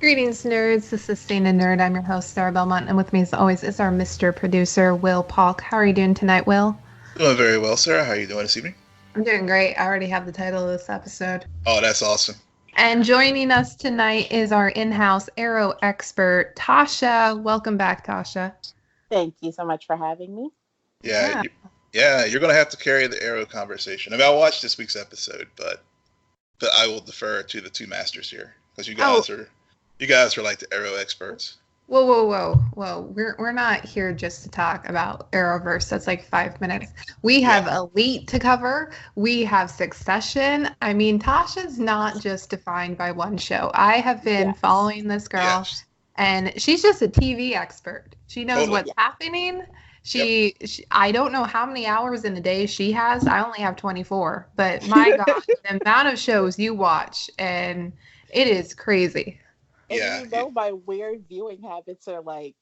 Greetings, nerds. This is SNN Nerd. I'm your host, Sarah Belmont, and with me, as always, is our Mr. Producer, Will Polk. How are you doing tonight, Will? Doing very well, Sarah. How are you doing this evening? I'm doing great. I already have the title of this episode. Oh, that's awesome. And joining us tonight is our in-house Arrow expert, Tasha. Welcome back, Tasha. Thank you so much for having me. Yeah, you're gonna have to carry the Arrow conversation. I mean, I watched this week's episode, but I will defer to the two masters here because you guys are like the Arrow experts. Whoa. We're not here just to talk about Arrowverse. That's like 5 minutes. We have Elite to cover. We have Succession. I mean, Tasha's not just defined by one show. I have been following this girl, and she's just a TV expert. She knows what's happening. She I don't know how many hours in a day she has. I only have 24. But my God, the amount of shows you watch, and it is crazy. And my weird viewing habits are like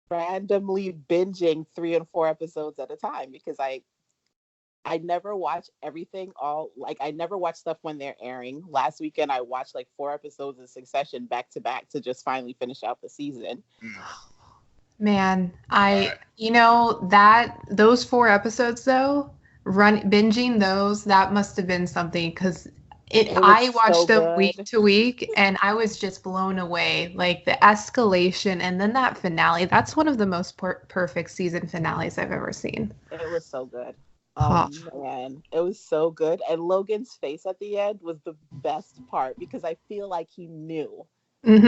randomly binging 3 and 4 episodes at a time because I never watch everything I never watch stuff when they're airing. Last weekend I watched like 4 episodes in succession back to back to just finally finish out the season. Man, those 4 episodes though, binging those, that must have been something because I watched them week to week and I was just blown away. Like the escalation and then that finale. That's one of the most perfect season finales I've ever seen. It was so good. Oh man, it was so good. And Logan's face at the end was the best part because I feel like he knew. I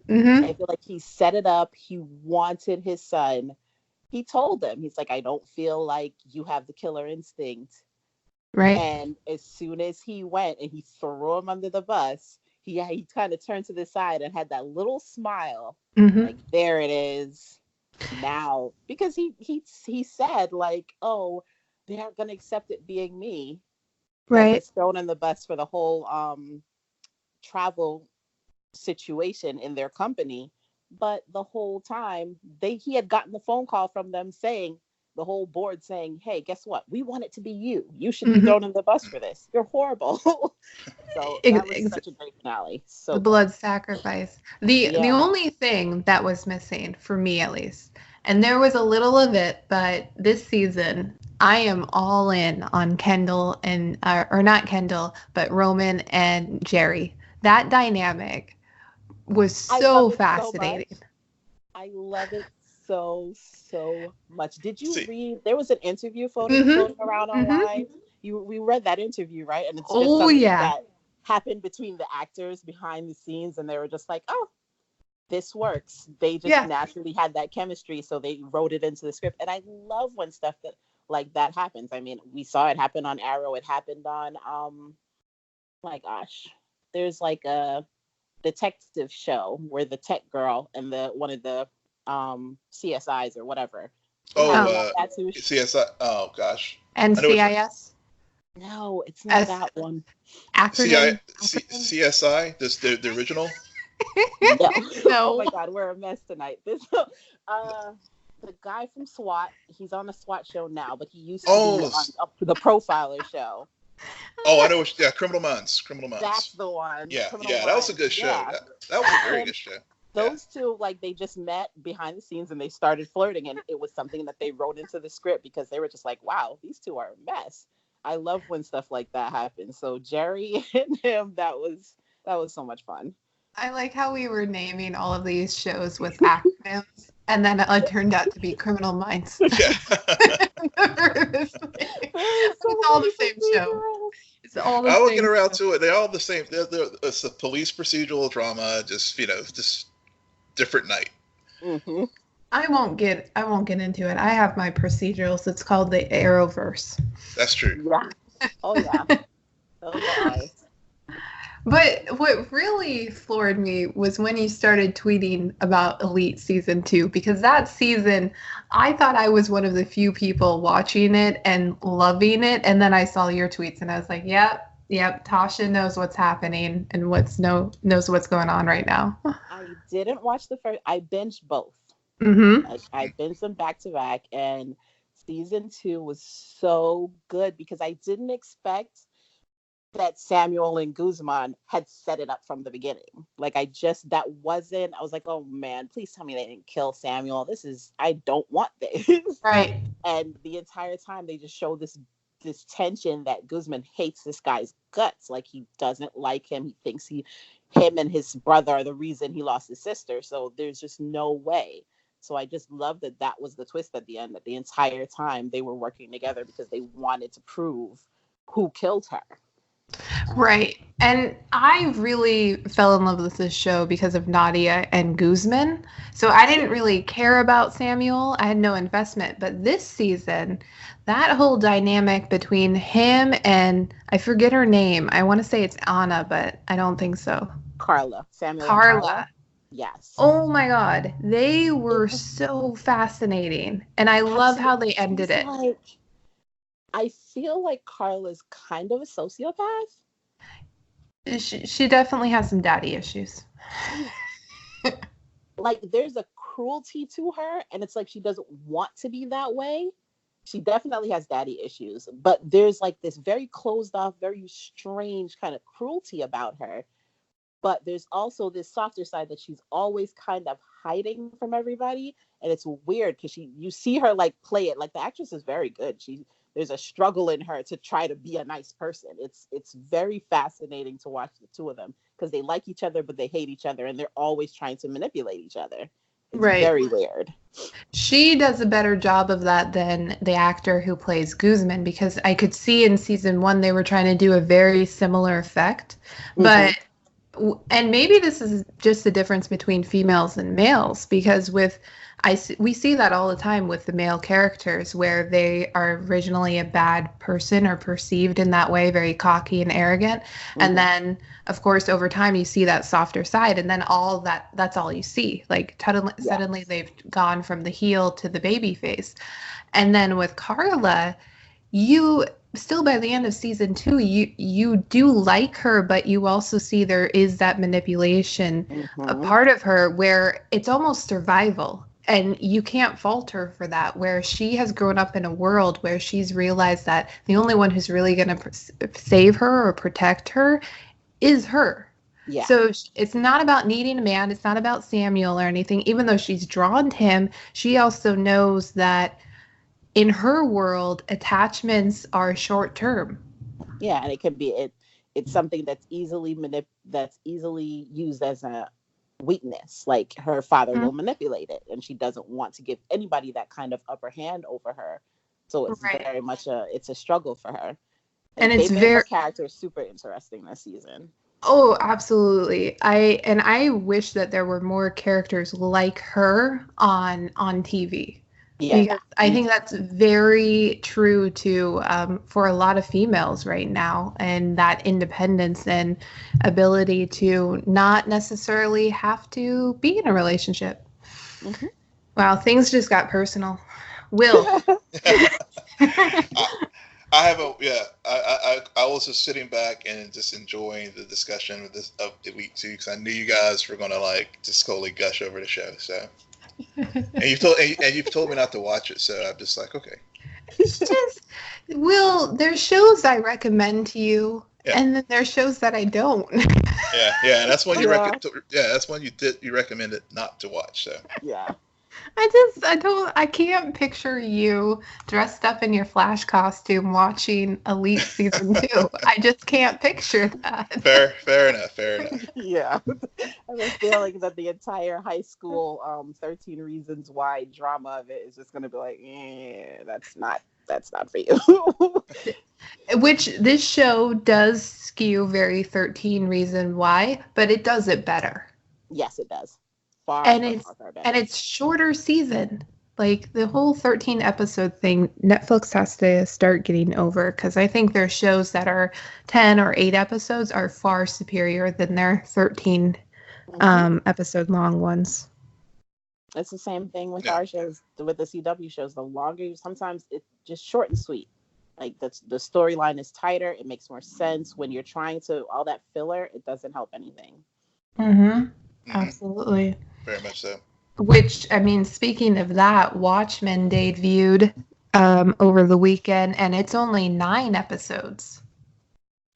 feel like he set it up. He wanted his son. He told him, he's like, I don't feel like you have the killer instinct. Right. And as soon as he went and he threw him under the bus, he kind of turned to the side and had that little smile. Like, there it is now. Because he said, like, oh, they aren't going to accept it being me. Right. He's thrown in the bus for the whole travel situation in their company. But the whole time, he had gotten the phone call from them saying, the whole board saying, hey, guess what? We want it to be you. You should be thrown in the bus for this. You're horrible. So that was such a great finale. So the blood sacrifice. The only thing that was missing, for me at least, and there was a little of it, but this season, I am all in on Kendall and, or not Kendall, but Roman and Jerry. That dynamic was so fascinating. I love it so much. Did you read? There was an interview photo floating around online. We read that interview, right? And it's just something that happened between the actors behind the scenes, and they were just like, "Oh, this works." They just naturally had that chemistry, so they wrote it into the script. And I love when stuff like that happens. I mean, we saw it happen on Arrow. It happened on my gosh, there's like a detective show where the tech girl and one of the CSIs or whatever. CSI. Oh gosh. NCIS. No, it's not that one. Acronym. CSI. This the original. No. No. Oh my God, we're a mess tonight. This the guy from SWAT. He's on the SWAT show now, but he used to be on the Profiler show. Oh, I know. Criminal Minds. That's the one. Yeah, that was a good show. Yeah. That was a very good show. Those two, like, they just met behind the scenes and they started flirting, and it was something that they wrote into the script because they were just like, wow, these two are a mess. I love when stuff like that happens. So Jerry and him, that was so much fun. I like how we were naming all of these shows with acronyms, and then it turned out to be Criminal Minds. Yeah. It's all the same show. It's all the same. I will get around to it. They're all the same. It's a police procedural drama, just different night. I won't get into it. I have my procedurals. It's called the Arrowverse. That's true. Yeah. Oh yeah. Okay. But what really floored me was when you started tweeting about Elite Season 2, because that season, I thought I was one of the few people watching it and loving it, and then I saw your tweets and I was like, yep, Tasha knows what's happening and knows what's going on right now. I didn't watch the first. I binged both. I binged them back to back, and season 2 was so good because I didn't expect that Samuel and Guzman had set it up from the beginning. Like, I was like, oh man, please tell me they didn't kill Samuel. I don't want this. Right. And the entire time they just show this tension that Guzman hates this guy's guts. Like, he doesn't like him. He thinks him and his brother are the reason he lost his sister. So there's just no way. So I just love that was the twist at the end, that the entire time they were working together because they wanted to prove who killed her. Right. And I really fell in love with this show because of Nadia and Guzman. So I didn't really care about Samuel. I had no investment. But this season, that whole dynamic between him and, I forget her name. I want to say it's Anna, but I don't think so. Carla. Samuel. Carla. Yes. Oh my God. They were so fascinating. And I love how they ended it. I feel like Carla's kind of a sociopath. She definitely has some daddy issues. Like, there's a cruelty to her, and it's like she doesn't want to be that way. She definitely has daddy issues, but there's like this very closed off, very strange kind of cruelty about her. But there's also this softer side that she's always kind of hiding from everybody, and it's weird because you see her like play it. Like, the actress is very good. There's a struggle in her to try to be a nice person. It's very fascinating to watch the two of them because they like each other, but they hate each other, and they're always trying to manipulate each other. It's very weird. She does a better job of that than the actor who plays Guzman, because I could see in season 1 they were trying to do a very similar effect. But and maybe this is just the difference between females and males, because we see that all the time with the male characters where they are originally a bad person or perceived in that way, very cocky and arrogant. And then, of course, over time you see that softer side, and then that's all you see. Like, suddenly they've gone from the heel to the baby face. And then with Carla, you still, by the end of season 2, you do like her, but you also see there is that manipulation, a part of her where it's almost survival. And you can't fault her for that, where she has grown up in a world where she's realized that the only one who's really going to save her or protect her is her. Yeah. So it's not about needing a man. It's not about Samuel or anything. Even though she's drawn to him, she also knows that in her world, attachments are short term. Yeah, and it could be it's something that's easily used as a weakness. Like, her father will manipulate it, and she doesn't want to give anybody that kind of upper hand over her. So it's very much it's a struggle for her. And it's her character is super interesting this season. Oh, absolutely. I wish that there were more characters like her on TV. Yeah, because I think that's very true to for a lot of females right now, and that independence and ability to not necessarily have to be in a relationship. Wow, things just got personal. Will. I was just sitting back and just enjoying the discussion of the week 2, because I knew you guys were gonna like just totally gush over the show. So. And you've told me not to watch it, so I'm just like, okay. It's just, Will, there's shows I recommend to you, and then there's shows that I don't. Yeah, and that's one you you recommended not to watch. So I can't picture you dressed up in your Flash costume watching Elite season 2. I just can't picture that. Fair enough. Yeah. I have a feeling that the entire high school 13 Reasons Why drama of it is just going to be like, that's not for you. Which this show does skew very 13 Reasons Why, but it does it better. Yes, it does. And it's shorter season. Like, the whole 13 episode thing, Netflix has to start getting over, because I think their shows that are 10 or 8 episodes are far superior than their 13 episode long ones. It's the same thing with our shows, with the CW shows. The longer, sometimes it's just short and sweet. Like, the storyline is tighter. It makes more sense. When you're trying to, all that filler, it doesn't help anything. Absolutely. Very much so. Which, I mean, speaking of that, Watchmen debuted over the weekend, and it's only 9 episodes.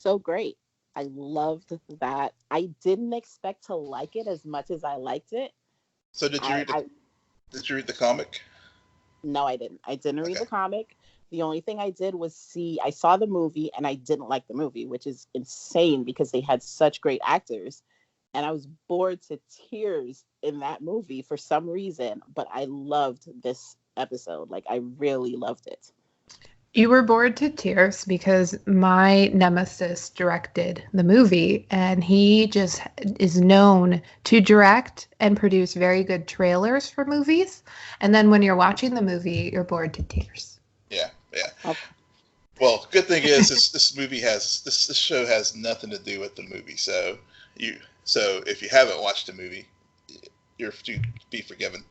so great. I loved that. I didn't expect to like it as much as I liked it. So did you read the comic? No, I didn't. I didn't read Okay. the comic. The only thing I did was I saw the movie and I didn't like the movie, which is insane because they had such great actors. And I was bored to tears in that movie for some reason, but I loved this episode. Like, I really loved it. You were bored to tears because my nemesis directed the movie, and he just is known to direct and produce very good trailers for movies. And then when you're watching the movie, you're bored to tears. Yeah. Okay. Well, good thing is this show has nothing to do with the movie. So if you haven't watched the movie, you're to be forgiven.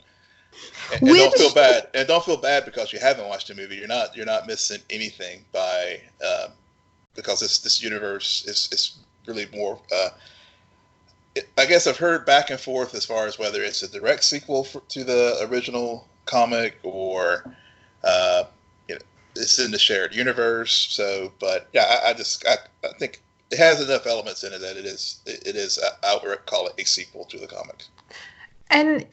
And don't feel bad. And don't feel bad because you haven't watched the movie. You're not missing anything by because this universe is really more. I guess I've heard back and forth as far as whether it's a direct sequel to the original comic or it's in the shared universe. So, but yeah, I think it has enough elements in it that it is I would call it a sequel to the comic. And,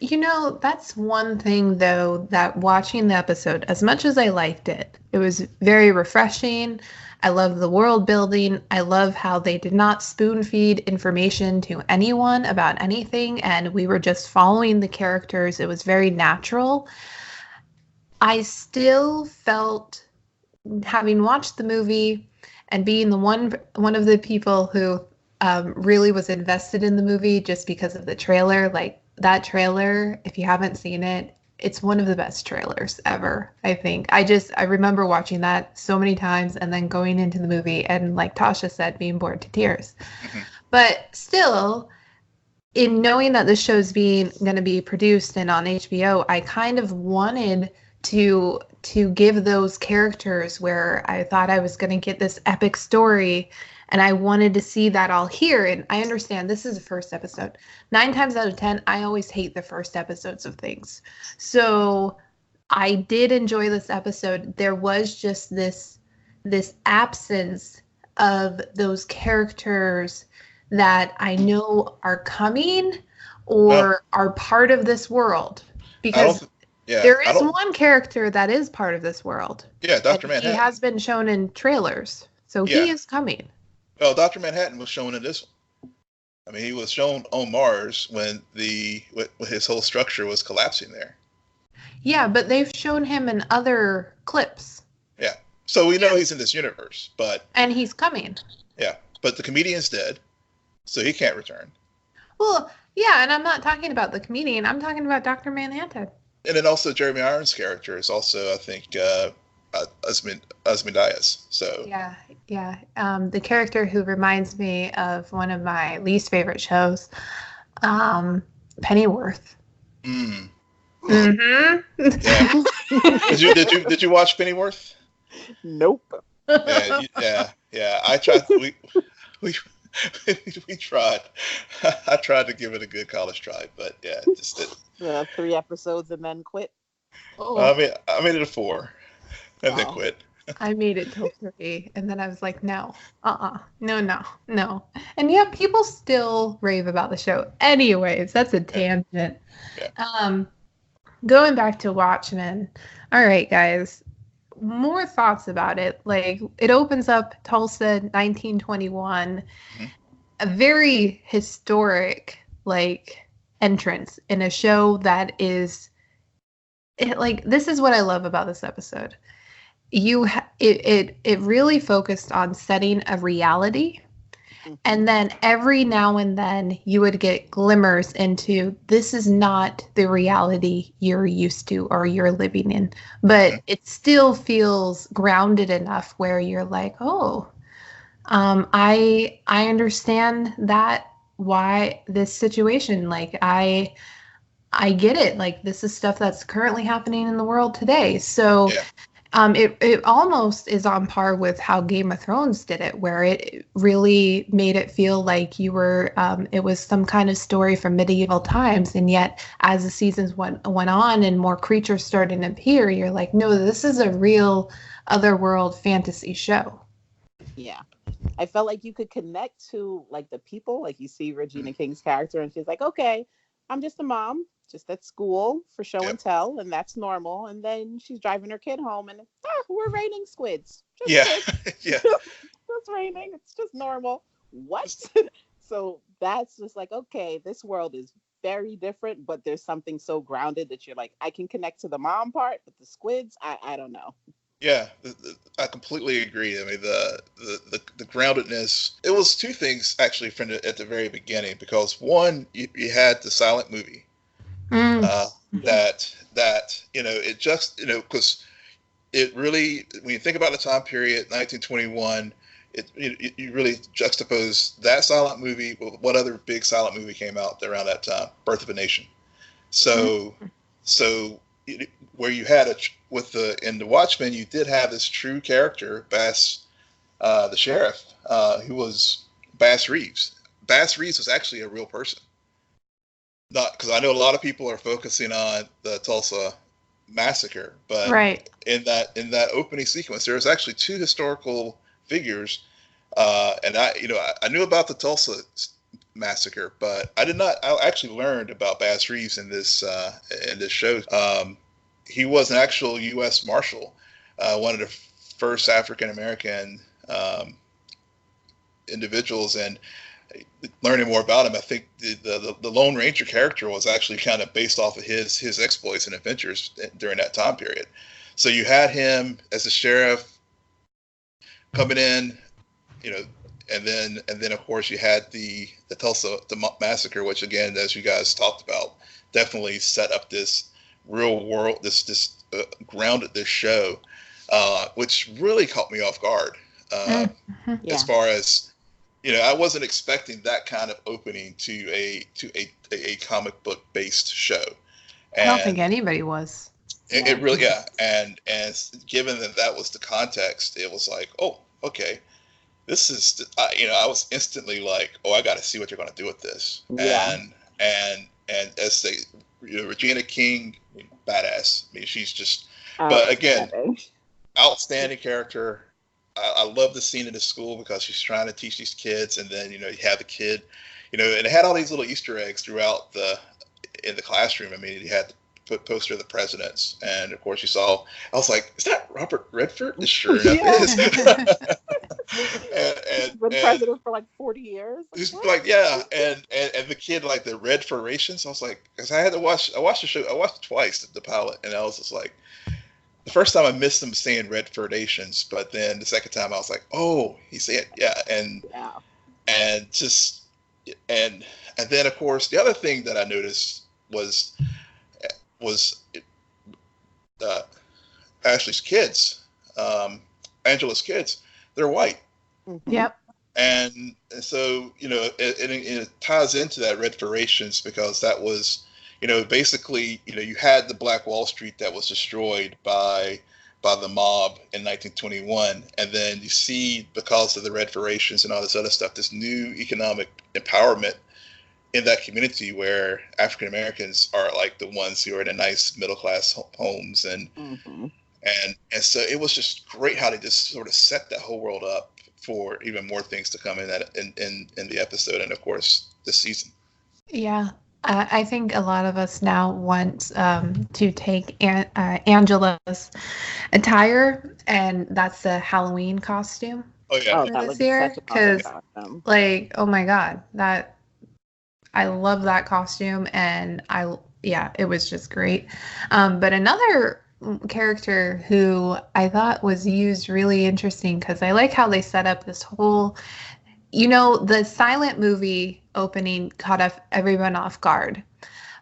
that's one thing, though, that watching the episode, as much as I liked it, it was very refreshing. I love the world building. I love how they did not spoon feed information to anyone about anything, and we were just following the characters. It was very natural. I still felt, having watched the movie and being the one of the people who really was invested in the movie just because of the trailer, like, that trailer, if you haven't seen it, it's one of the best trailers ever, I think. I remember watching that so many times and then going into the movie and, like Tasha said, being bored to tears. Mm-hmm. But still, in knowing that this show's going to be produced and on HBO, I kind of wanted to give those characters where I thought I was going to get this epic story. And I wanted to see that all here. And I understand this is the first episode. 9 times out of 10, I always hate the first episodes of things. So I did enjoy this episode. There was just this absence of those characters that I know are coming or are part of this world. Because there is one character that is part of this world. Yeah, Dr. Manhattan. He has been shown in trailers. So he is coming. Well, Dr. Manhattan was shown in this one. I mean, he was shown on Mars when his whole structure was collapsing there. Yeah, but they've shown him in other clips. Yeah. So we know he's in this universe, and he's coming. Yeah, but the comedian's dead, so he can't return. Well, yeah, and I'm not talking about the comedian. I'm talking about Dr. Manhattan. And then also Jeremy Irons' character is also, I think, Asmodeus. So yeah. The character who reminds me of one of my least favorite shows, Pennyworth. Mm-hmm. Yeah. Did you watch Pennyworth? Nope. Yeah. I tried. We tried. I tried to give it a good college try, but yeah, it just didn't. 3 episodes and then quit. Oh. I made it a 4. And then quit. I made it till 3, and then I was like, no. No. And yeah, people still rave about the show. Anyways, that's a tangent. Yeah. Going back to Watchmen. All right, guys. More thoughts about it. Like, it opens up Tulsa, 1921. Mm-hmm. A very historic, entrance in a show that is... this is what I love about this episode. It really focused on setting a reality, and then every now and then you would get glimmers into this is not the reality you're used to or you're living in, but it still feels grounded enough where you're like, I understand that why this situation, I get it. This is stuff that's currently happening in the world today. So it almost is on par with how Game of Thrones did it, where it really made it feel like you were, it was some kind of story from medieval times. And yet as the seasons went on and more creatures started to appear, you're like, no, this is a real otherworld fantasy show. Yeah. I felt like you could connect to like the people, like you see Regina King's character and she's like, okay, I'm just a mom, just at school for show and tell, and that's normal. And then she's driving her kid home and we're raining squids. Just squids. Yeah. It's raining. It's just normal. What? So that's just like, okay, this world is very different, but there's something so grounded that you're like, I can connect to the mom part, but the squids, I don't know. Yeah, I completely agree. I mean, the groundedness. It was two things actually from at the very beginning, because one, you had the silent movie that it just because it really, when you think about the time period 1921, you really juxtapose that silent movie with what other big silent movie came out around that time, Birth of a Nation. So where you had in the Watchmen, you did have this true character, Bass, the sheriff, who was Bass Reeves. Bass Reeves was actually a real person. Not because I know a lot of people are focusing on the Tulsa massacre, but in that opening sequence, there was actually two historical figures, and I knew about the Tulsa massacre, but I actually learned about Bass Reeves in this show. He was an actual U.S. Marshal, one of the first African American individuals, and learning more about him, I think the Lone Ranger character was actually kind of based off of his exploits and adventures during that time period. So you had him as a sheriff coming in, and then of course you had the Tulsa massacre, which again, as you guys talked about, definitely set up this real world, this grounded this show, which really caught me off guard. As far as I wasn't expecting that kind of opening to a comic book based show. And I don't think anybody was. It really, and given that was the context, it was like, oh, okay, this is, I was instantly like, oh, I got to see what you're going to do with this. And as Regina King, badass. I mean, she's just, but again, outstanding character. I love the scene in the school because she's trying to teach these kids, and then you have the kid, and it had all these little Easter eggs throughout in the classroom. I mean, you had the poster of the presidents, and of course you saw. I was like, "Is that Robert Redford?" It sure enough is. and been president for like 40 years. He's like, yeah, and the kid like the Redfurations. I was like, because I watched the show. I watched it twice, the pilot, and I was just like. The first time I missed him saying Redfurations, but then the second time I was like, "Oh, he said and then of course the other thing that I noticed was Ashley's kids, Angela's kids, they're white. Yep. And so it ties into that Redfurations because that was. Basically, you had the Black Wall Street that was destroyed by the mob in 1921, and then you see, because of the Redfurations and all this other stuff, this new economic empowerment in that community where African Americans are like the ones who are in the nice middle class homes, and so it was just great how they just sort of set that whole world up for even more things to come in the episode, and of course this season. Yeah. I think a lot of us now want to take Angela's attire, and that's the Halloween costume. Oh yeah, for this year, because oh my god, that I love that costume, and it was just great. But another character who I thought was used really interesting, because I like how they set up this whole. The silent movie opening caught everyone off guard.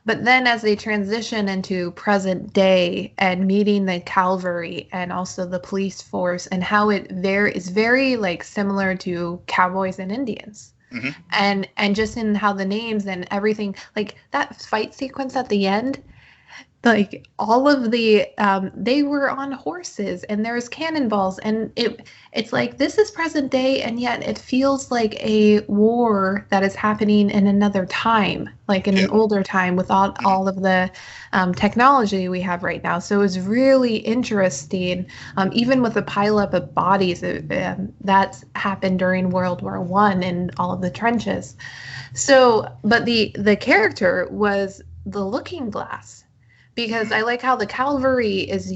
But then as they transition into present day and meeting the cavalry and also the police force, and how it is very like similar to cowboys and Indians. Mm-hmm. And just in how the names and everything, like that fight sequence at the end, like all of the they were on horses and there's cannonballs and it's like this is present day and yet it feels like a war that is happening in another time, like in an older time without all of the technology we have right now. So it was really interesting, even with the pileup of bodies that's happened during World War I and all of the trenches. So but the character was the Looking Glass, because I like how the cavalry is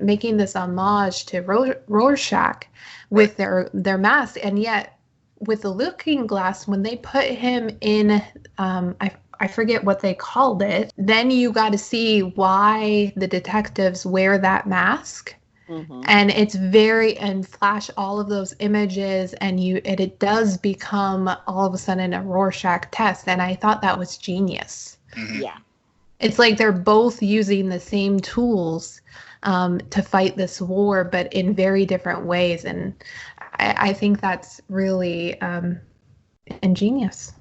making this homage to Rorschach with their mask, and yet with the Looking Glass, when they put him in, I forget what they called it, then you got to see why the detectives wear that mask. Mm-hmm. And it's and flash all of those images, and it does become all of a sudden a Rorschach test, and I thought that was genius. Mm-hmm. Yeah. It's like they're both using the same tools to fight this war, but in very different ways. And I think that's really ingenious.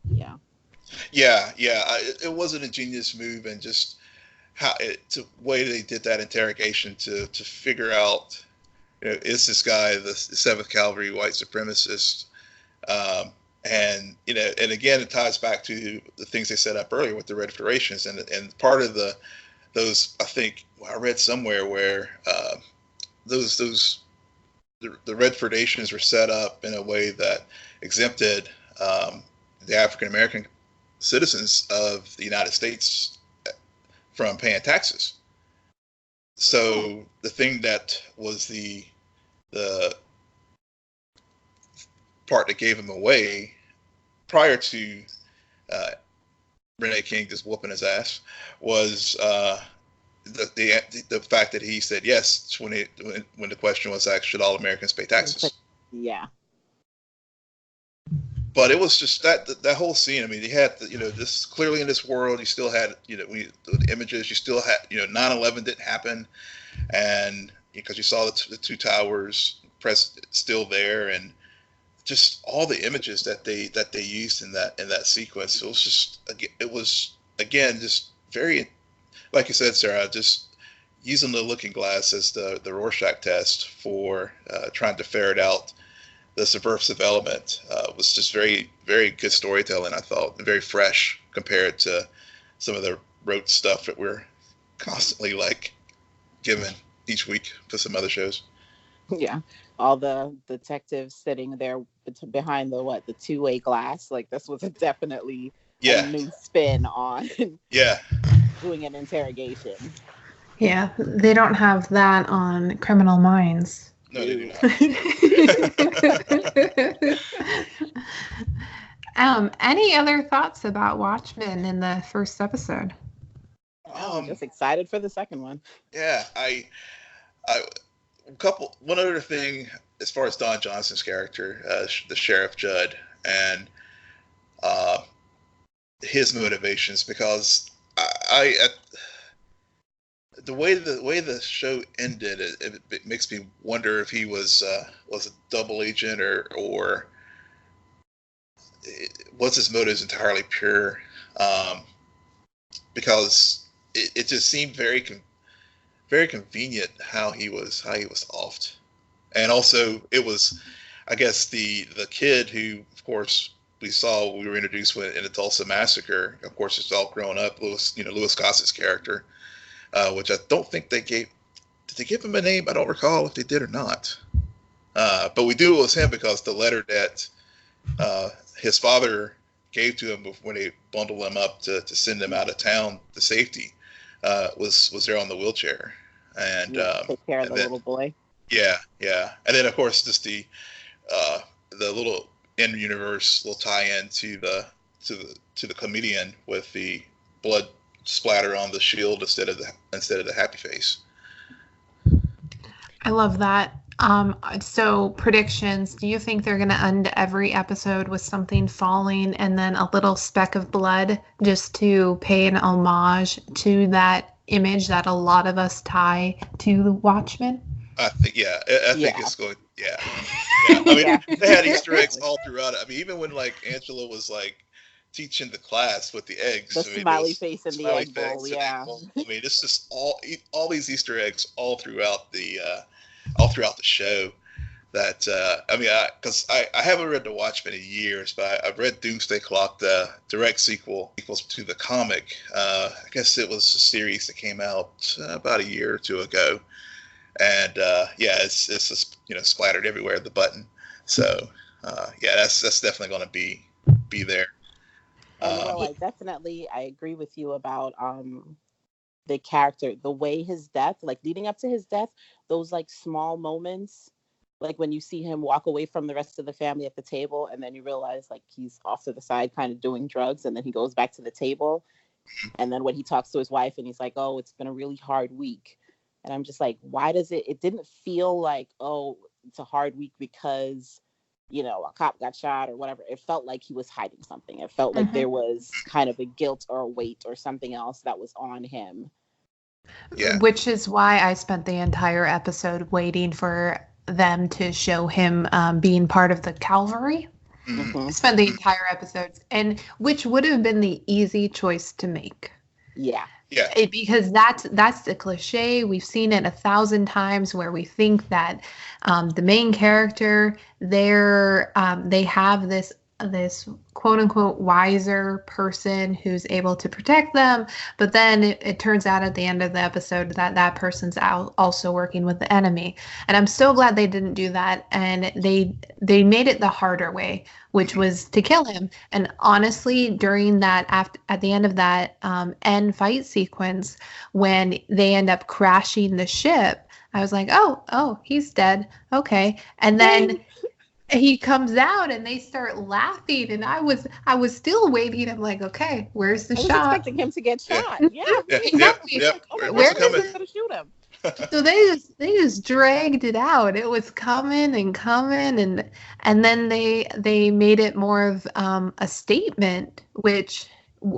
Yeah. Yeah. It was an ingenious move, and just the way they did that interrogation to figure out, is this guy the 7th Cavalry white supremacist? And and again, it ties back to the things they set up earlier with the Red Federations, and part of those I think I read somewhere where the Red Federations were set up in a way that exempted the African American citizens of the United States from paying taxes. So the thing that was the part that gave him away prior to Renee King just whooping his ass was the fact that he said yes when the question was asked, should all Americans pay taxes? Yeah. But it was just that whole scene. I mean, you had this clearly in this world. You still had the images. You still had 9/11 didn't happen, and because you saw the two towers still there, and just all the images that they used in that sequence. It was again just very, like you said, Sarah, just using the Looking Glass as the Rorschach test for trying to ferret out the subversive element. Was just very, very good storytelling, I thought, and very fresh compared to some of the rote stuff that we're constantly given each week for some other shows. Yeah, all the detectives sitting there behind the two-way glass. Like, this was definitely a new spin on doing an interrogation. Yeah, they don't have that on Criminal Minds. No, they do not. Any other thoughts about Watchmen in the first episode? I'm just excited for the second one. Yeah, one other thing as far as Don Johnson's character, the Sheriff Judd, and his motivations, because the way the show ended, it makes me wonder if he was a double agent or was his motives entirely pure, because it just seemed very very convenient how he was offed. And also it was, I guess, the kid who, of course, we were introduced in the Tulsa Massacre. Of course, it's all grown up. Louis Gossett character, which I don't think did they give him a name? I don't recall if they did or not. But we knew it was him because the letter that his father gave to him when they bundled him up to send him out of town to safety was there on the wheelchair. And take care of the little boy. Yeah. And then, of course, just the little in-universe little tie-in to the comedian with the blood splatter on the shield instead of the happy face. I love that. So predictions, do you think they're going to end every episode with something falling and then a little speck of blood just to pay an homage to that image that a lot of us tie to the Watchmen? I think, I think it's going, I mean, they had Easter eggs all throughout it. I mean, even when Angela was teaching the class with the eggs. The smiley face in the egg bowl, yeah. I mean, it's just all these Easter eggs all throughout the show. That because I haven't read the Watchmen in years, but I've read Doomsday Clock, the direct sequels to the comic. I guess it was a series that came out about a year or two ago, and it's just splattered everywhere, the button. So that's definitely going to be there. I agree with you about the character, the way his death, like leading up to his death, those like small moments. Like when you see him walk away from the rest of the family at the table, and then you realize like he's off to the side kind of doing drugs, and then he goes back to the table. And then when he talks to his wife and he's like, oh, it's been a really hard week. And I'm just like, why does it didn't feel like, oh, it's a hard week because, a cop got shot or whatever. It felt like he was hiding something. It felt like there was kind of a guilt or a weight or something else that was on him. Yeah. Which is why I spent the entire episode waiting for them to show him being part of the cavalry. I spent the entire episode, and which would have been the easy choice to make. Yeah. Because that's the cliche. We've seen it 1,000 times where we think that the main character, they have this quote unquote wiser person who's able to protect them, but then it turns out at the end of the episode that person's out also working with the enemy. And I'm so glad they didn't do that, and they made it the harder way, which was to kill him. And honestly, during that at the end of that end fight sequence, when they end up crashing the ship, I was like, oh, he's dead. Okay. And then he comes out and they start laughing, and I was still waiting. I'm like, okay, where's the shot? I was expecting him to get shot. Yeah. Exactly. Where's he going to shoot him? So they just dragged it out. It was coming, and then they made it more of a statement, which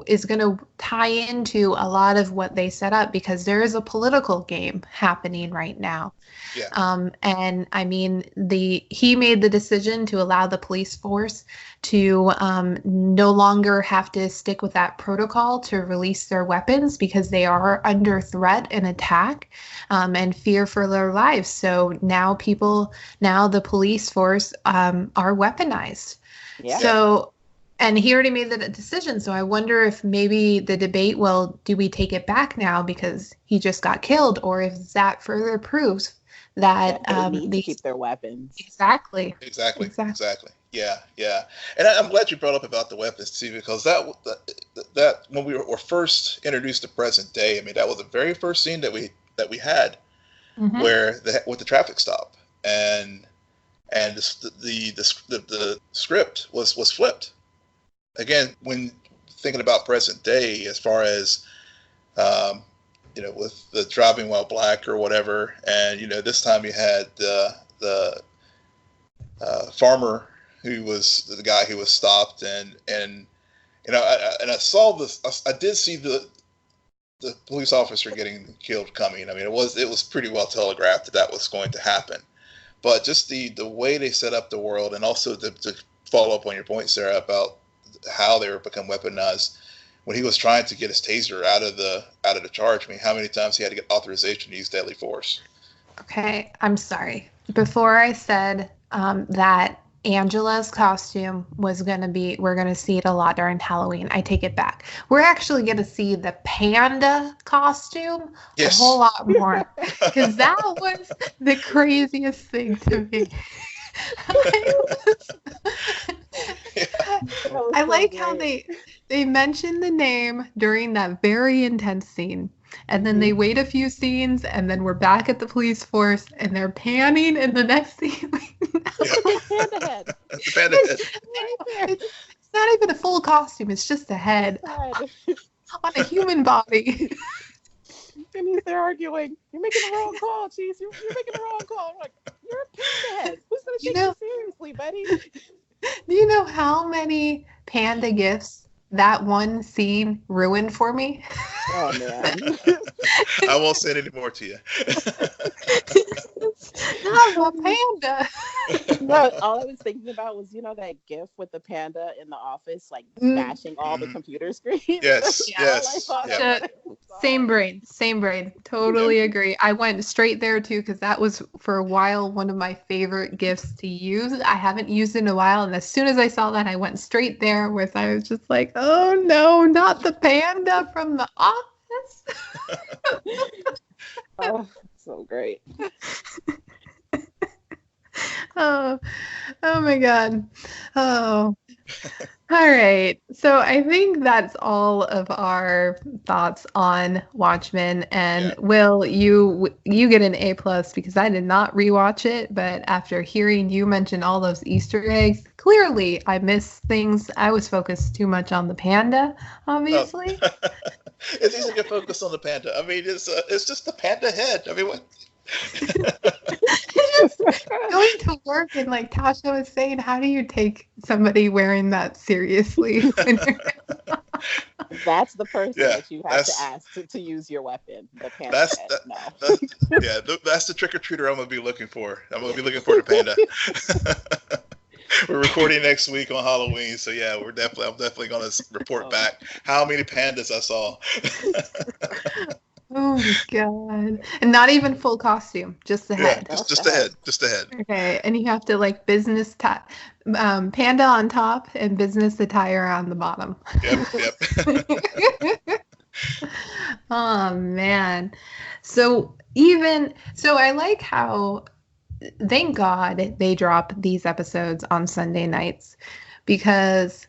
is going to tie into a lot of what they set up, because there is a political game happening right now. Yeah. And I mean, he made the decision to allow the police force to no longer have to stick with that protocol to release their weapons, because they are under threat and attack and fear for their lives. So now the police force are weaponized. Yeah. So, and he already made the decision. So I wonder if maybe the debate, well, do we take it back now because he just got killed, or if that further proves that they need to keep their weapons. Exactly. Yeah. And I'm glad you brought up about the weapons too, because that when we were first introduced to present day, I mean, that was the very first scene that we had, where with the traffic stop, and the script was flipped. Again, when thinking about present day, as far as with the driving while black or whatever, and this time you had the farmer who was the guy who was stopped, and I saw this. I did see the police officer getting killed coming. I mean, it was pretty well telegraphed that was going to happen, but just the way they set up the world, and also to follow up on your point, Sarah, about how they were become weaponized. When he was trying to get his taser out of the charge, I mean, how many times he had to get authorization to use deadly force? Okay, I'm sorry. Before I said that Angela's costume was we're going to see it a lot during Halloween, I take it back. We're actually going to see the Panda costume a whole lot more, because that was the craziest thing to me. I like how they mention the name during that very intense scene, and then they wait a few scenes, and then we're back at the police force, and they're panning in the next scene. Panda head. The panda head. It's not even a full costume; it's just a head on a human body. And they're arguing. You're making the wrong call, Cheese. You're making the wrong call. I'm like, you're a panda head. Who's gonna take you seriously, buddy? Do you know how many Panda gifts that one scene ruined for me? Oh man. I won't say it anymore to you. Not my panda. No, all I was thinking about was, that GIF with the panda in the office, like smashing all the computer screens. Yes, yes. Same brain. Totally agree. I went straight there too because that was for a while one of my favorite GIFs to use. I haven't used it in a while, and as soon as I saw that, I went straight there with. I was just like, oh no, not the panda from the office. Oh, so great. Oh my God. Oh. All right. So I think that's all of our thoughts on Watchmen. And Will, you get an A+ because I did not rewatch it, but after hearing you mention all those Easter eggs, clearly I missed things. I was focused too much on the panda, obviously. It's easy to focus on the panda. I mean, it's just the panda head. I mean, what? Just going to work and like Tasha was saying, how do you take somebody wearing that seriously? That's the person that you have to ask to use your weapon. The panda. That's the trick-or-treater I'm gonna be looking for. I'm gonna be looking for the panda. We're recording next week on Halloween, so yeah, I'm definitely gonna report back how many pandas I saw. Oh my God. And not even full costume, just the head. Just the head. Okay. And you have to like panda on top and business attire on the bottom. Yep. Oh man. So I like how, thank God they drop these episodes on Sunday nights, because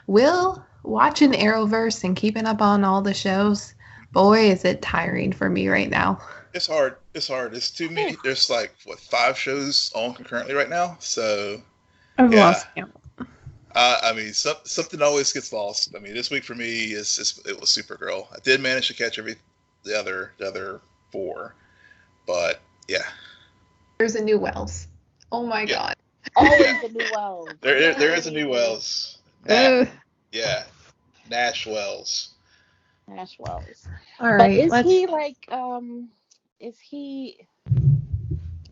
watching Arrowverse and keeping up on all the shows, boy, is it tiring for me right now. It's hard. It's too many. There's like 5 shows on concurrently right now. So I've lost count. I mean, something always gets lost. I mean, this week for me it was Supergirl. I did manage to catch the other 4, but yeah. There's a new Wells. Oh my God. Always a new Wells. There is a new Wells. Nash Wells. Nash Wells. All right. But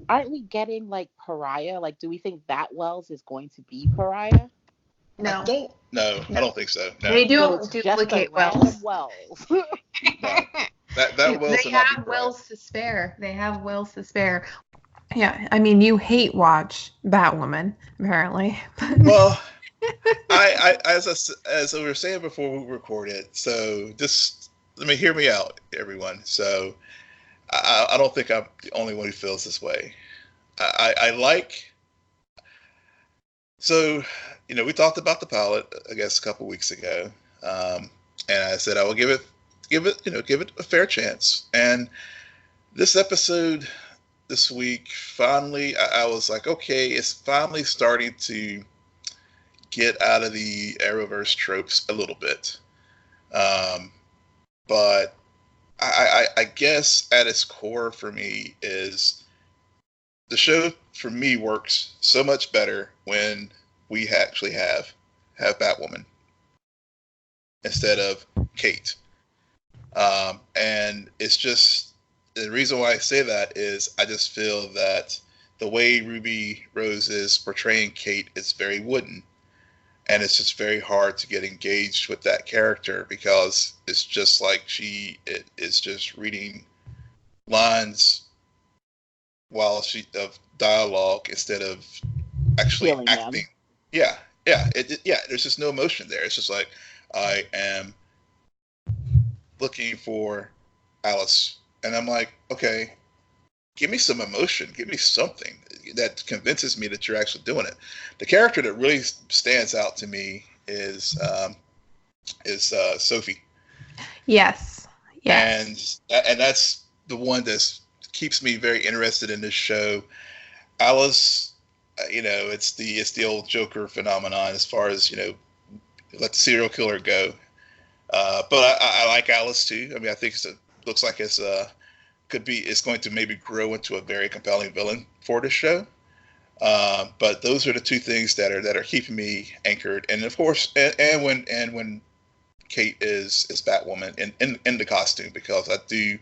aren't we getting like Pariah? Like, do we think that Wells is going to be Pariah? No. I don't think so. No. They don't duplicate Wells. No. That Wells. They have Wells to spare. Yeah, I mean, you hate watch Batwoman, apparently. Well, I as we were saying before we recorded, so just hear me out, everyone. So I don't think I'm the only one who feels this way. I like. So, we talked about the pilot, I guess, a couple weeks ago, and I said I will give it a fair chance. And this episode this week, finally, I was like, okay, it's finally starting to get out of the Arrowverse tropes a little bit. But I guess at its core for me is the show for me works so much better when we actually have Batwoman instead of Kate. And it's just, the reason why I say that is I just feel that the way Ruby Rose is portraying Kate is very wooden. And it's just very hard to get engaged with that character because it's just like she is just reading lines of dialogue instead of actually feeling acting. Them. Yeah. There's just no emotion there. It's just like, I am looking for Alice, and I'm like, okay, give me some emotion, give me something that convinces me that you're actually doing it. The character that really stands out to me is Sophie. Yes. And that's the one that keeps me very interested in this show. Alice, it's the old Joker phenomenon as far as let the serial killer go. But I like Alice too. I mean, I think looks like it's going to maybe grow into a very compelling villain for this show. But those are the two things that are keeping me anchored. And of course, and when Kate is Batwoman in the costume, because I do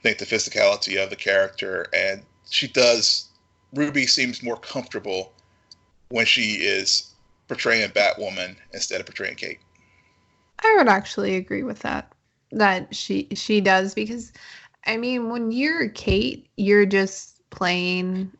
think the physicality of the character, and she does Ruby seems more comfortable when she is portraying Batwoman instead of portraying Kate. I would actually agree with that. That she does, because I mean, when you're Kate, you're just playing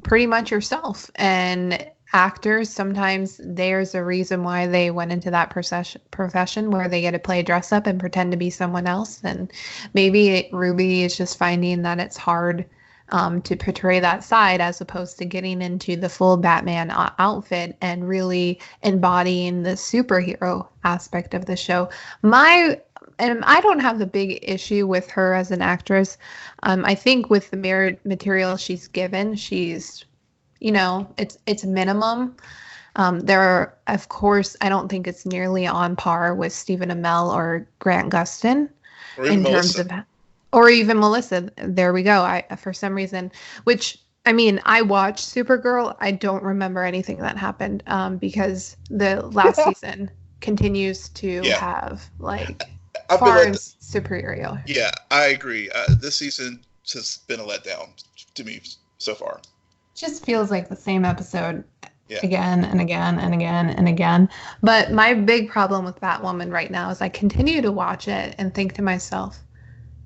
pretty much yourself. And actors, sometimes there's a reason why they went into that profession where they get to play dress up and pretend to be someone else. And maybe Ruby is just finding that it's hard to portray that side, as opposed to getting into the full Batman outfit and really embodying the superhero aspect of the show. And I don't have the big issue with her as an actress. I think with the material she's given, she's, it's minimum. There are, of course, I don't think it's nearly on par with Stephen Amell or Grant Gustin in terms of, or even Melissa. There we go. For some reason, which, I mean, I watched Supergirl. I don't remember anything that happened because the last season continues to have far superior. Yeah, I agree. This season has been a letdown to me so far. Just feels like the same episode again and again and again and again. But my big problem with Batwoman right now is I continue to watch it and think to myself,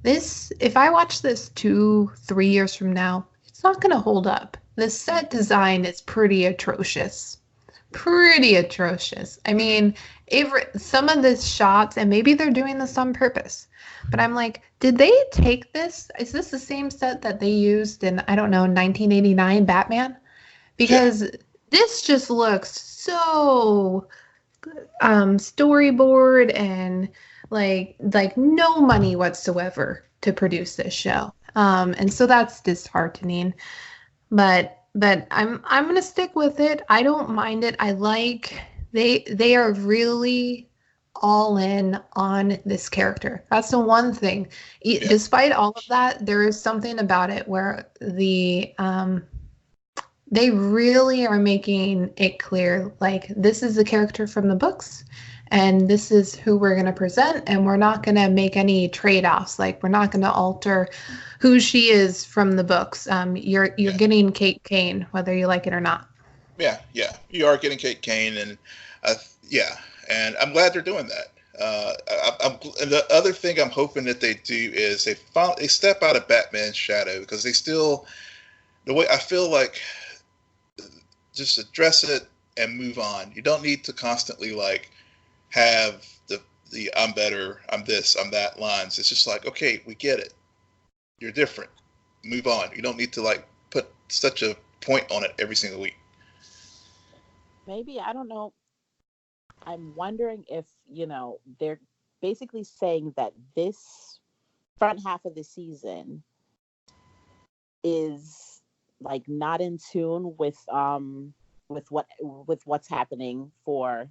if I watch this 2-3 years from now, it's not going to hold up. The set design is pretty atrocious. I mean, some of the shots, and maybe they're doing this on purpose, but I'm like, did they take this? Is this the same set that they used in, I don't know, 1989 Batman? Because this just looks so storyboard and like no money whatsoever to produce this show. And so that's disheartening. But I'm gonna stick with it. I don't mind it. I like they are really all in on this character. That's the one thing. Despite all of that, there is something about it where they really are making it clear, like, this is the character from the books, and this is who we're going to present, and we're not going to make any trade-offs. Like, we're not going to alter who she is from the books. You're getting Kate Kane, whether you like it or not. Yeah, you are getting Kate Kane, and and I'm glad they're doing that. And the other thing I'm hoping that they do is they step out of Batman's shadow, because the way I feel like, just address it and move on. You don't need to constantly have the I'm better, I'm this, I'm that lines. It's just like, okay, we get it. You're different. Move on. You don't need to put such a point on it every single week. Maybe, I don't know. I'm wondering if, they're basically saying that this front half of the season is not in tune with what's happening for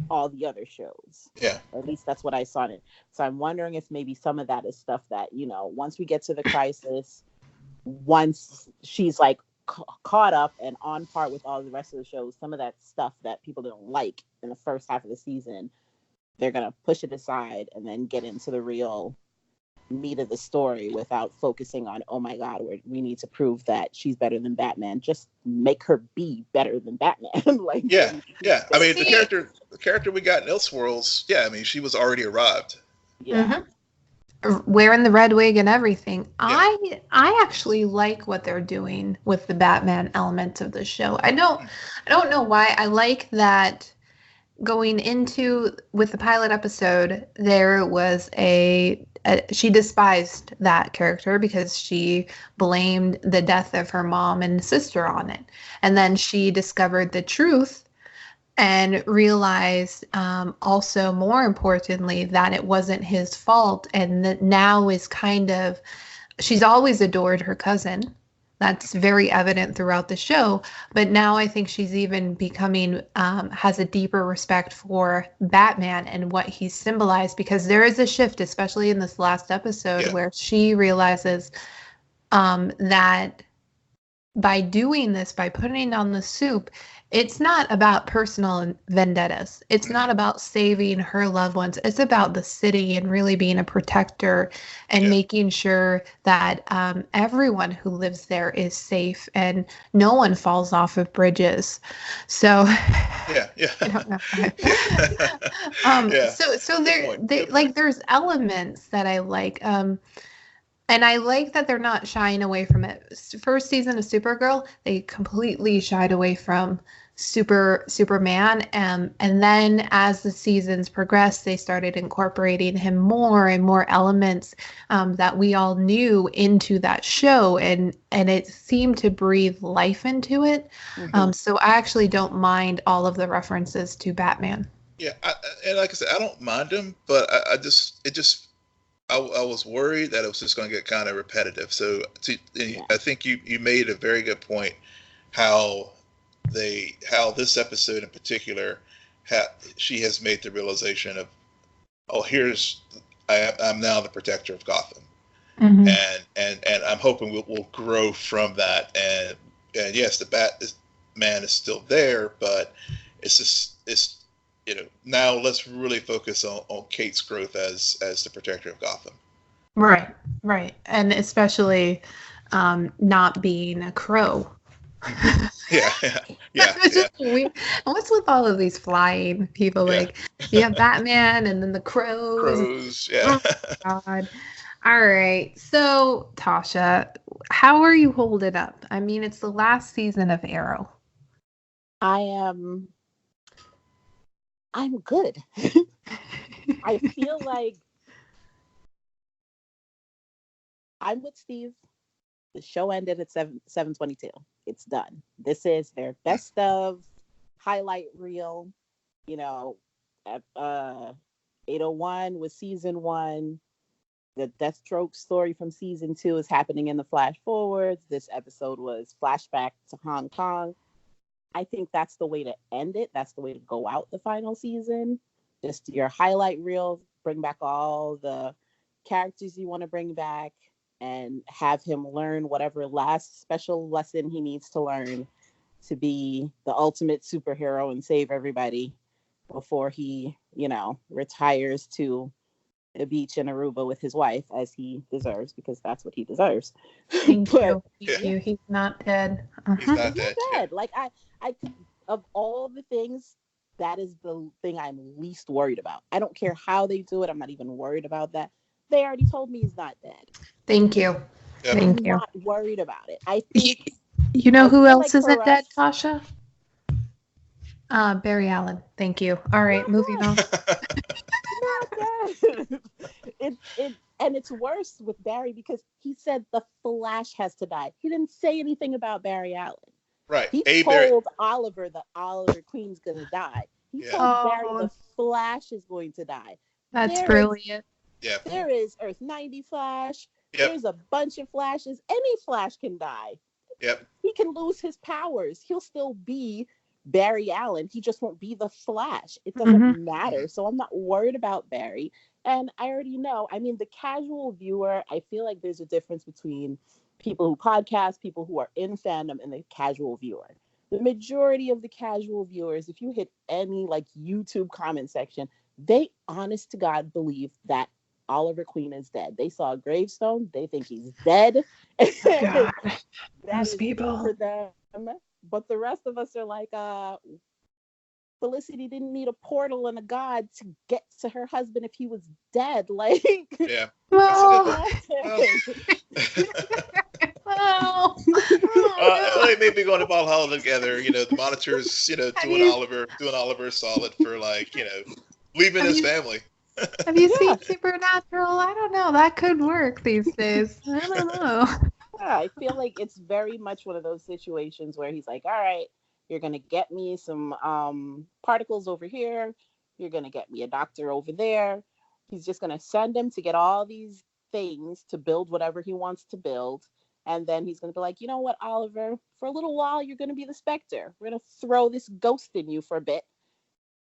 all the other shows. Yeah. Or at least that's what I saw in it. So I'm wondering if maybe some of that is stuff that, once we get to the crisis, once she's caught up and on par with all the rest of the shows, some of that stuff that people don't like in the first half of the season, they're going to push it aside and then get into the real meat of the story without focusing on, oh my God, we need to prove that she's better than Batman. Just make her be better than Batman. I mean, the character we got in Elseworlds, she was already arrived. Yeah. Mm-hmm. Wearing the red wig and everything. Yeah. I actually like what they're doing with the Batman element of the show. I don't know why. I like that going into with the pilot episode, there was she despised that character because she blamed the death of her mom and sister on it. And then she discovered the truth and realized also, more importantly, that it wasn't his fault. And that now is she's always adored her cousin. That's very evident throughout the show. But now I think she's even becoming, has a deeper respect for Batman and what he symbolized, because there is a shift, especially in this last episode, where she realizes that by doing this, by putting down the soup, it's not about personal vendettas. It's not about saving her loved ones. It's about the city and really being a protector and making sure that everyone who lives there is safe and no one falls off of bridges. So yeah. I don't know. So there's elements that I like. And I like that they're not shying away from it. First season of Supergirl, they completely shied away from Superman. And then as the seasons progressed, they started incorporating him more and more elements that we all knew into that show. And it seemed to breathe life into it. So I actually don't mind all of the references to Batman. Yeah, and like I said, I don't mind them, but I was worried that it was just going to get kind of repetitive. So I think you made a very good point how this episode in particular, she has made the realization of, I'm now the protector of Gotham, and I'm hoping we'll grow from that. And yes, the Batman is still there, but it's now let's really focus on Kate's growth as the protector of Gotham. Right. And especially not being a crow. Yeah. What's with all of these flying people? Like, you have Batman and then the crows. Yeah. Oh, God. All right. So, Tasha, how are you holding up? I mean, it's the last season of Arrow. I'm good. I feel like I'm with Steve. The show ended at 7:22. It's done. This is their best of highlight reel. 801 was season 1. The Deathstroke story from season 2 is happening in the flash forwards. This episode was flashback to Hong Kong. I think that's the way to end it. That's the way to go out the final season. Just your highlight reel, bring back all the characters you want to bring back and have him learn whatever last special lesson he needs to learn to be the ultimate superhero and save everybody before he, retires to a beach in Aruba with his wife, as he deserves, because that's what he deserves. Thank you. He's not dead. He's not dead. Like I of all the things, that is the thing I'm least worried about. I don't care how they do it. I'm not even worried about that. They already told me he's not dead. Thank you. Yep. I'm not worried about it. I think. You know who else isn't dead, Tasha? Barry Allen. Thank you. All right, moving on. And it's worse with Barry because he said the Flash has to die. He didn't say anything about Barry Allen. Right. He told Oliver that Oliver Queen's going to die. He told Barry the Flash is going to die. That's brilliant. There is Earth 90 Flash. Yep. There's a bunch of Flashes. Any Flash can die. Yep. He can lose his powers. He'll still be Barry Allen. He just won't be the Flash. It doesn't matter. So I'm not worried about Barry. And I already know. I mean, the casual viewer, I feel like there's a difference between people who podcast, people who are in fandom, and the casual viewer. The majority of the casual viewers, if you hit any YouTube comment section, they honest to God believe that Oliver Queen is dead. They saw a gravestone. They think he's dead. God, those people. For them. But the rest of us are like, Felicity didn't need a portal and a god to get to her husband if he was dead. Yeah. They be going to Valhalla together. The monitors, doing Oliver solid for leaving his family. Have you seen Supernatural? I don't know. That could work these days. I don't know. Yeah, I feel like it's very much one of those situations where he's like, all right, you're going to get me some particles over here. You're going to get me a doctor over there. He's just going to send him to get all these things to build whatever he wants to build. And then he's going to be like, you know what, Oliver, for a little while, you're going to be the Spectre. We're going to throw this ghost in you for a bit.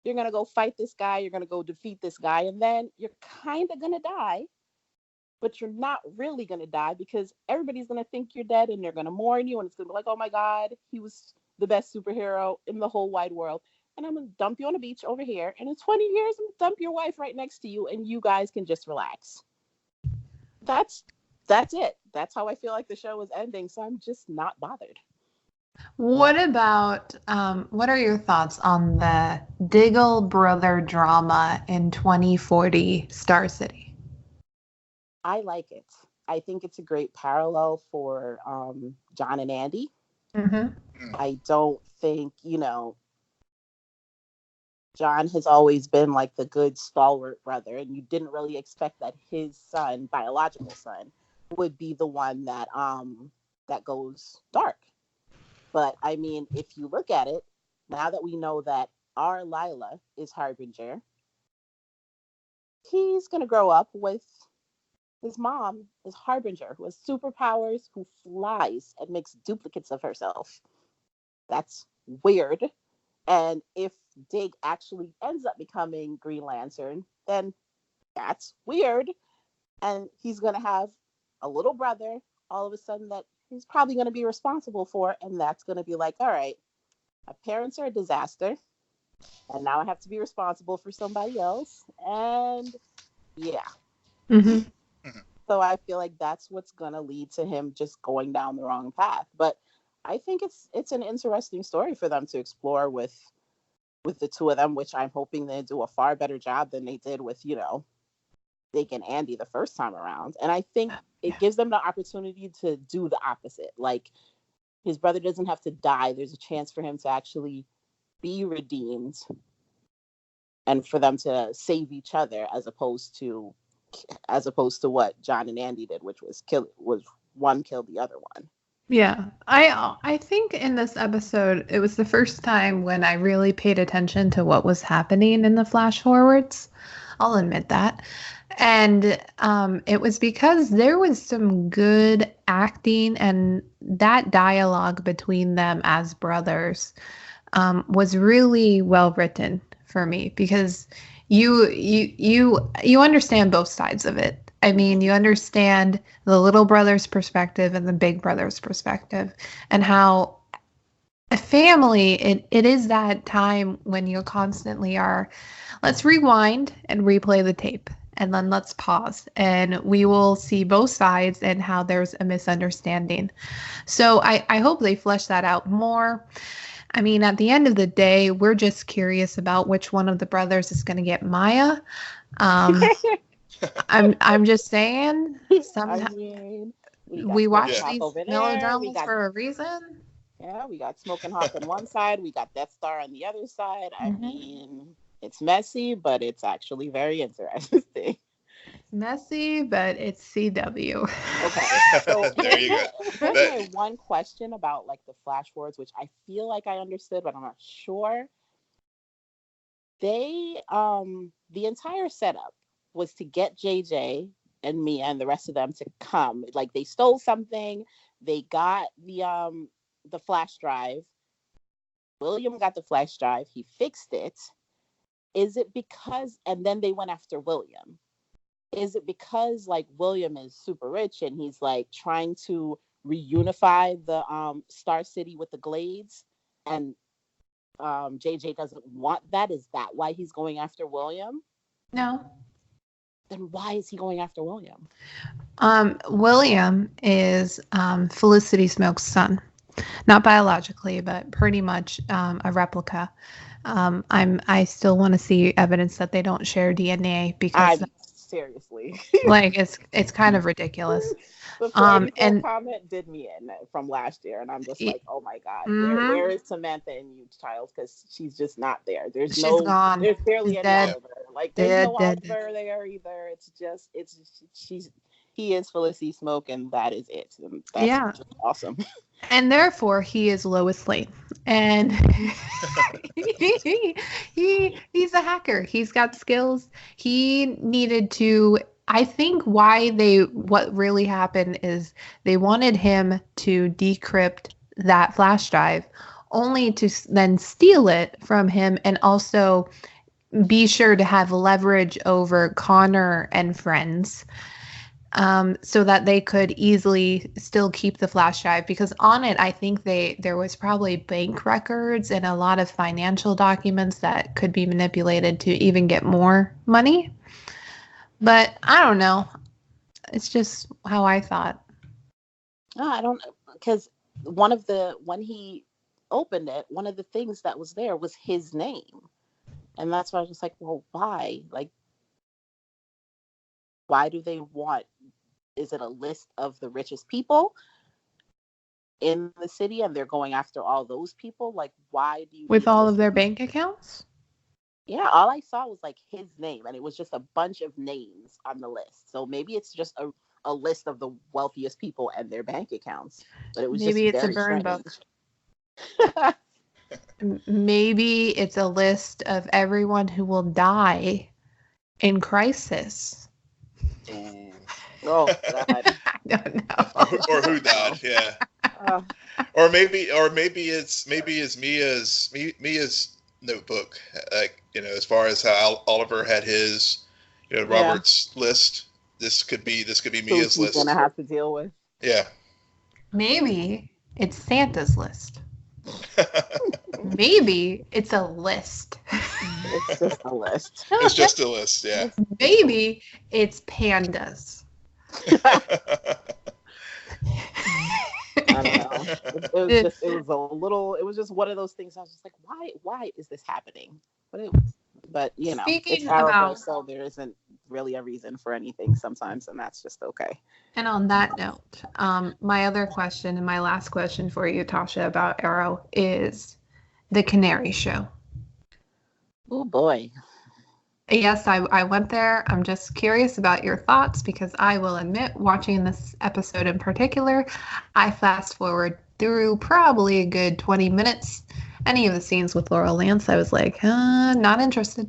You're going to go fight this guy. You're going to go defeat this guy. And then you're kind of going to die. but you're not really going to die because everybody's going to think you're dead and they're going to mourn you. And it's going to be like, oh my God, he was the best superhero in the whole wide world. And I'm going to dump you on a beach over here. And in 20 years, I'm going to dump your wife right next to you. And you guys can just relax. That's it. That's how I feel like the show is ending. So I'm just not bothered. What about, what are your thoughts on the Diggle brother drama in 2040 Star City? I like it. I think it's a great parallel for John and Andy. Mm-hmm. I don't think, John has always been like the good stalwart brother, and you didn't really expect that his son, biological son, would be the one that that goes dark. But I mean, if you look at it, now that we know that our Lila is Harbinger, he's gonna grow up with his mom is Harbinger, who has superpowers, who flies and makes duplicates of herself. That's weird. And if Dig actually ends up becoming Green Lantern, then that's weird. And he's going to have a little brother all of a sudden that he's probably going to be responsible for. And that's going to be like, all right, my parents are a disaster. And now I have to be responsible for somebody else. And yeah. Mm-hmm. So I feel like that's what's going to lead to him just going down the wrong path. But I think it's an interesting story for them to explore with the two of them, which I'm hoping they do a far better job than they did with, Dick and Andy the first time around. And I think it gives them the opportunity to do the opposite. Like, his brother doesn't have to die. There's a chance for him to actually be redeemed and for them to save each other as opposed to what John and Andy did, which was one killed the other one. Yeah, I think in this episode, it was the first time when I really paid attention to what was happening in the flash forwards. I'll admit that. And it was because there was some good acting, and that dialogue between them as brothers was really well written for me, because you understand both sides of it. I mean, you understand the little brother's perspective and the big brother's perspective, and how a family, it is that time when you constantly are, let's rewind and replay the tape, and then let's pause, and we will see both sides and how there's a misunderstanding. So I hope they flesh that out more. I mean, at the end of the day, we're just curious about which one of the brothers is going to get Maya. I'm just saying. I mean, we watch these melodramas for a reason. Yeah, we got Smoking Hawk on one side, we got Death Star on the other side. I mean, it's messy, but it's actually very interesting. It's messy, but it's CW. Okay, so there you go. There's one question about like the flash forwards, which I feel like I understood, but I'm not sure. They, the entire setup was to get JJ and Mia and the rest of them to come. Like, they stole something. They got the flash drive. William got the flash drive. He fixed it. Is it because, and then they went after William. Is it because like William is super rich and he's like trying to reunify the Star City with the Glades, and JJ doesn't want that? Is that why he's going after William? No. Then why is he going after William? William is Felicity Smoke's son. Not biologically, but pretty much a replica. I still want to see evidence that they don't share DNA, because seriously, like it's kind of ridiculous. The comment did me in from last year, and I'm just like, oh my God, where is Samantha and you, child? Because she's just not there. She's gone. There's barely any Oliver. Like, there's no Oliver there either. He is Felicity Smoke, and that is it. And that's just awesome. And therefore, he is Lois Lane, and he's a hacker. He's got skills. He needed to. I think what really happened is they wanted him to decrypt that flash drive, only to then steal it from him, and also be sure to have leverage over Connor and friends. so that they could easily still keep the flash drive, because on it, I think there was probably bank records and a lot of financial documents that could be manipulated to even get more money. But I don't know. It's just how I thought. No, I don't, because when he opened it, one of the things that was there was his name. And that's why I was just like, well, why? Like, why do they want, is it a list of the richest people in the city and they're going after all those people? Like, why do you with all of their bank accounts? Yeah, all I saw was like his name, and it was just a bunch of names on the list. So maybe it's just a list of the wealthiest people and their bank accounts. But it was maybe just it's a burn strange. book. Maybe it's a list of everyone who will die in crisis. Ooh. Oh God! I don't know. or who died? Yeah. Or maybe it's Mia's notebook. Like, as far as how Oliver had his, Robert's list. This could be Mia's list. He's gonna have to deal with. Yeah. Maybe it's Santa's list. Maybe it's a list. It's just a list. It's just a list, yeah. Maybe it's pandas. I don't know. It was just one of those things. I was just like, why is this happening? But it's Arrowverse, so there isn't really a reason for anything sometimes, and that's just okay. And on that note, my other question and my last question for you, Tasha, about Arrow is the Canary Show. Oh boy. Yes, I went there. I'm just curious about your thoughts, because I will admit, watching this episode in particular, I fast forward through probably a good 20 minutes. Any of the scenes with Laurel Lance, I was like, not interested.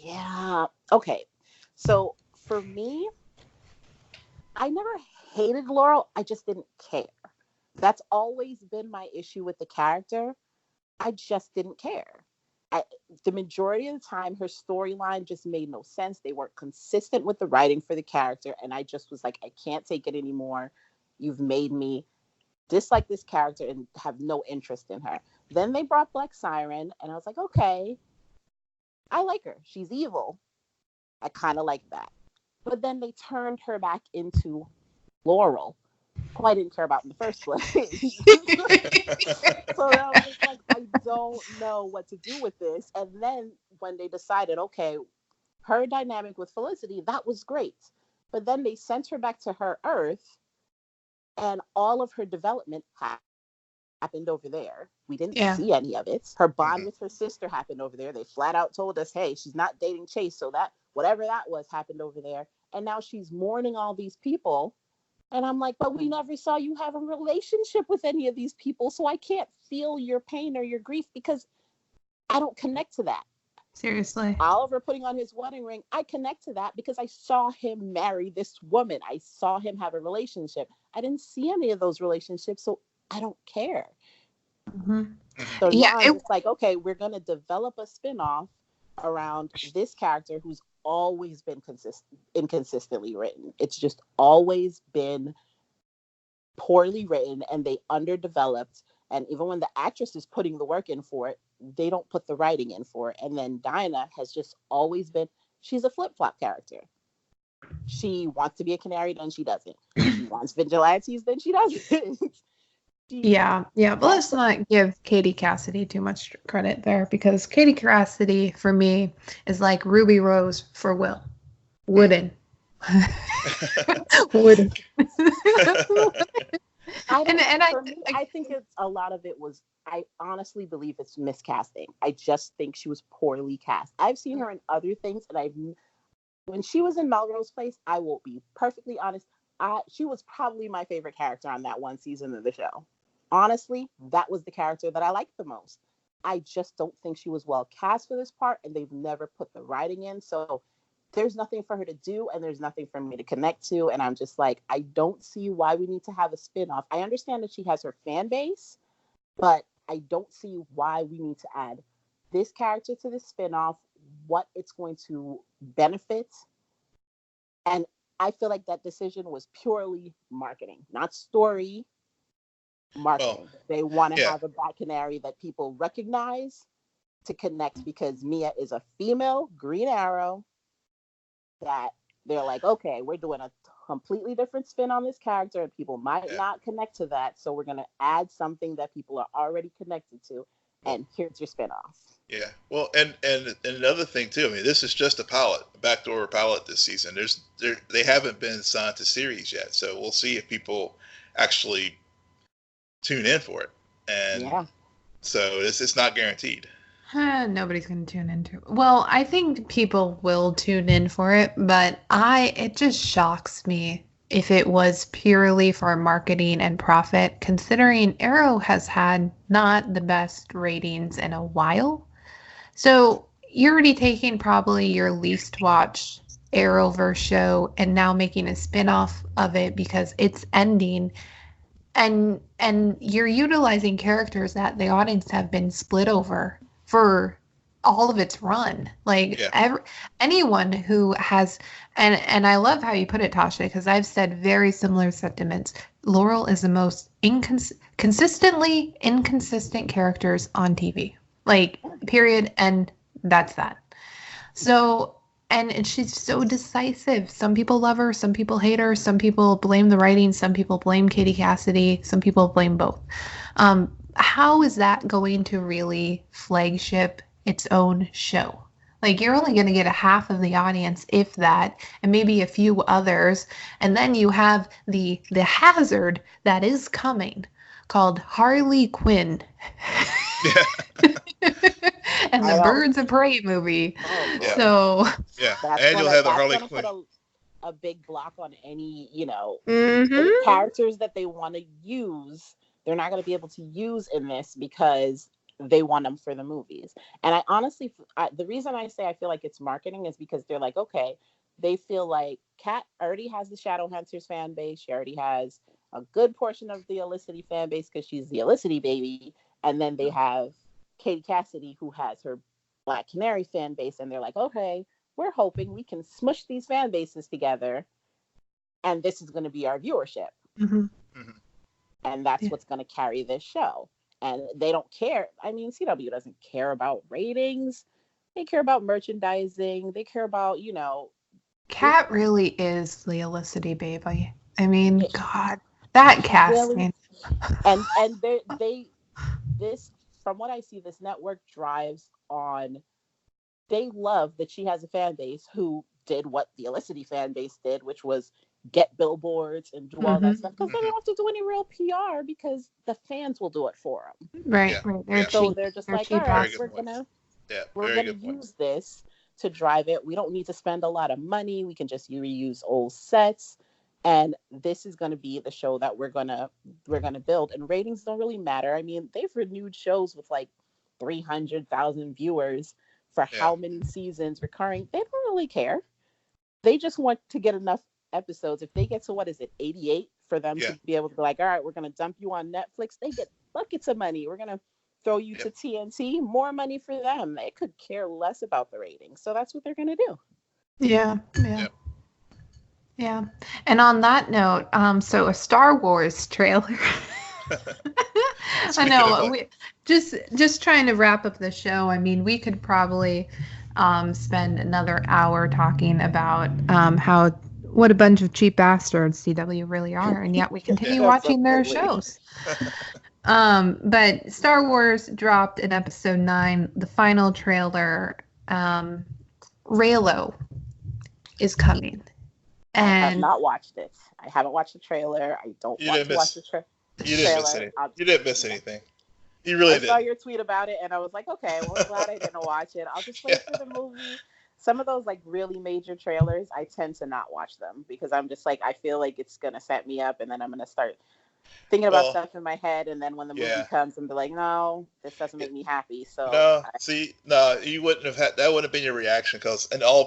Yeah. Okay. So for me, I never hated Laurel. I just didn't care. That's always been my issue with the character. I just didn't care. The majority of the time, her storyline just made no sense. They weren't consistent with the writing for the character. And I just was like, I can't take it anymore. You've made me dislike this character and have no interest in her. Then they brought Black Siren, and I was like, okay, I like her. She's evil. I kind of like that. But then they turned her back into Laurel, who I didn't care about in the first place. So I was just like, I don't know what to do with this. And then when they decided, okay, her dynamic with Felicity, that was great. But then they sent her back to her Earth, and all of her development happened over there. We didn't see any of it. Her bond with her sister happened over there. They flat out told us, hey, she's not dating Chase, so that whatever that was happened over there. And now she's mourning all these people. And I'm like, but we never saw you have a relationship with any of these people, so I can't feel your pain or your grief because I don't connect to that. Seriously. Oliver putting on his wedding ring, I connect to that because I saw him marry this woman. I saw him have a relationship. I didn't see any of those relationships, so I don't care. Mm-hmm. So now it's like, okay, we're going to develop a spinoff around this character who's always been inconsistently written. It's just always been poorly written, and they underdeveloped. And even when the actress is putting the work in for it, they don't put the writing in for it. And then Dinah has just always been, she's a flip-flop character. She wants to be a canary, then she doesn't. She wants vigilantes, then she doesn't. Yeah. But let's not give Katie Cassidy too much credit there, because Katie Cassidy, for me, is like Ruby Rose for Will. Wooden. Wooden. I think it's a lot of it was, I honestly believe it's miscasting. I just think she was poorly cast. I've seen her in other things, and when she was in Melrose Place, I will be perfectly honest, she was probably my favorite character on that one season of the show. Honestly, that was the character that I liked the most. I just don't think she was well cast for this part, and they've never put the writing in. So there's nothing for her to do, and there's nothing for me to connect to. And I'm just like, I don't see why we need to have a spinoff. I understand that she has her fan base, but I don't see why we need to add this character to this spinoff, what it's going to benefit. And I feel like that decision was purely marketing, not story. Marketing. They want to have a Black Canary that people recognize to connect, because Mia is a female Green Arrow that they're like, okay, we're doing a completely different spin on this character and people might not connect to that, so we're going to add something that people are already connected to, and here's your spinoff. Yeah, well, and another thing too, I mean, this is just a pilot, a backdoor pilot this season. They haven't been signed to series yet, so we'll see if people actually tune in for it. And so it's not guaranteed. Nobody's going to tune into it. Well, I think people will tune in for it, but it just shocks me if it was purely for marketing and profit, considering Arrow has had not the best ratings in a while. So you're already taking probably your least watched Arrowverse show and now making a spin-off of it because it's ending. And you're utilizing characters that the audience have been split over for all of its run. Like anyone who has, and I love how you put it, Tasha, because I've said very similar sentiments. Laurel is the most consistently inconsistent characters on TV. Like, period, and that's that. So, and she's so decisive. Some people love her, some people hate her, some people blame the writing, some people blame Katie Cassidy, some people blame both. How is that going to really flagship its own show? Like, you're only going to get a half of the audience, if that, and maybe a few others. And then you have the hazard that is coming called Harley Quinn. And the Birds of Prey movie. So and you'll have the Harley Quinn. Put a big block on any, any characters that they want to use. They're not going to be able to use in this because they want them for the movies. And I honestly, the reason I say I feel like it's marketing is because they're like, okay, they feel like Kat already has the Shadowhunters fan base. She already has a good portion of the Elicity fan base because she's the Elicity baby. And then they have Katie Cassidy, who has her Black Canary fan base. And they're like, okay, we're hoping we can smush these fan bases together. And this is going to be our viewership. And that's what's going to carry this show. And they don't care. I mean, CW doesn't care about ratings. They care about merchandising. They care about, Kat really is the Elicity baby. I mean, God, that casting. Really. And they this, from what I see, this network drives on, they love that she has a fan base who did what the Elicity fan base did, which was get billboards and do all that stuff, because they don't have to do any real PR because the fans will do it for them. Right. So they're just like, all right, we're gonna use this to drive it. We don't need to spend a lot of money. We can just reuse old sets, and this is going to be the show that we're gonna build. And ratings don't really matter. I mean, they've renewed shows with like 300,000 viewers for how many seasons recurring. They don't really care. They just want to get enough episodes. If they get to 88 for them to be able to be like, all right, we're going to dump you on Netflix. They get buckets of money. We're going to throw you to TNT, more money for them. They could care less about the ratings. So that's what they're going to do. Yeah. And on that note, so a Star Wars trailer. I know. We just trying to wrap up the show. I mean, we could probably spend another hour talking about what a bunch of cheap bastards CW really are, and yet we continue watching their shows. But Star Wars dropped in episode 9, the final trailer. Reylo is coming. And I have not watched it. I haven't watched the trailer. I don't want to watch the trailer. You didn't miss anything. You really did. I saw your tweet about it, and I was like, okay, well, I'm glad I didn't watch it. I'll just wait for the movie. Some of those really major trailers, I tend to not watch them because I'm just like, I feel like it's going to set me up, and then I'm going to start thinking about stuff in my head, and then when the movie comes, and be like, no, this doesn't make me happy. So you wouldn't have had that. Wouldn't have been your reaction, because in all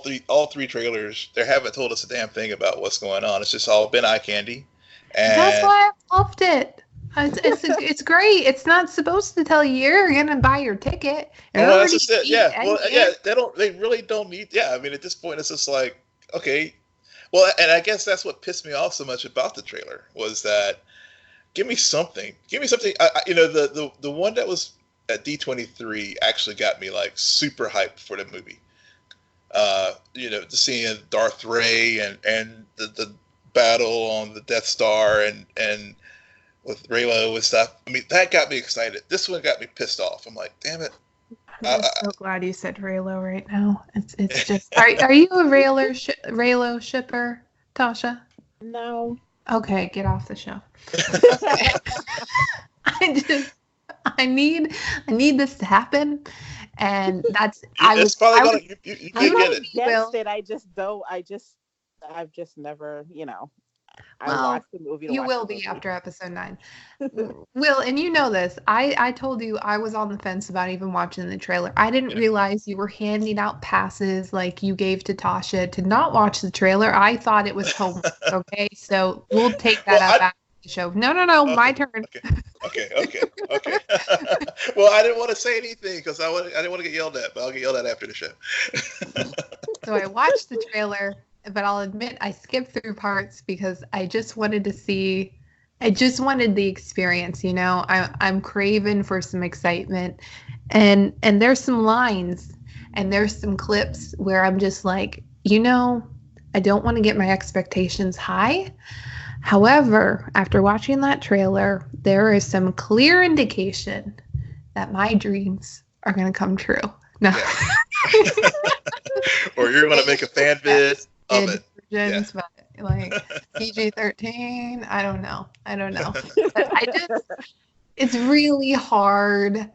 three trailers, they haven't told us a damn thing about what's going on. It's just all been eye candy. And that's why I loved it. It's great. It's not supposed to tell you you're gonna buy your ticket. That's just it. They really don't need. Yeah, I mean, at this point, it's just like, okay, Well, and I guess that's what pissed me off so much about the trailer was that give me something. The one that was at D23 actually got me like super hyped for the movie. Seeing Darth Ray and the battle on the Death Star and with Reylo and stuff. I mean, that got me excited. This one got me pissed off. I'm like, damn it. I'm so glad you said Reylo right now. It's just. Are you a Reylo shipper, Tasha? No. Okay, get off the show. I need this to happen, and that's. It's probably gonna. You can get it. Against it. I've just never, I watched the movie. You will be after episode 9. Will, and you know this. I told you I was on the fence about even watching the trailer. I didn't realize you were handing out passes like you gave to Tasha to not watch the trailer. I thought it was homework. Okay, so we'll take that up after the show. No, okay. My turn. Okay. Well, I didn't want to say anything because I didn't want to get yelled at, but I'll get yelled at after the show. So I watched the trailer. But I'll admit I skipped through parts because I just wanted to see. I just wanted the experience, I'm craving for some excitement, and there's some lines and there's some clips where I'm just like, I don't want to get my expectations high. However, after watching that trailer, there is some clear indication that my dreams are going to come true. No. Yeah. Or you're going to make a fan vid. Of it. Versions, but like PG-13, I don't know. But it's really hard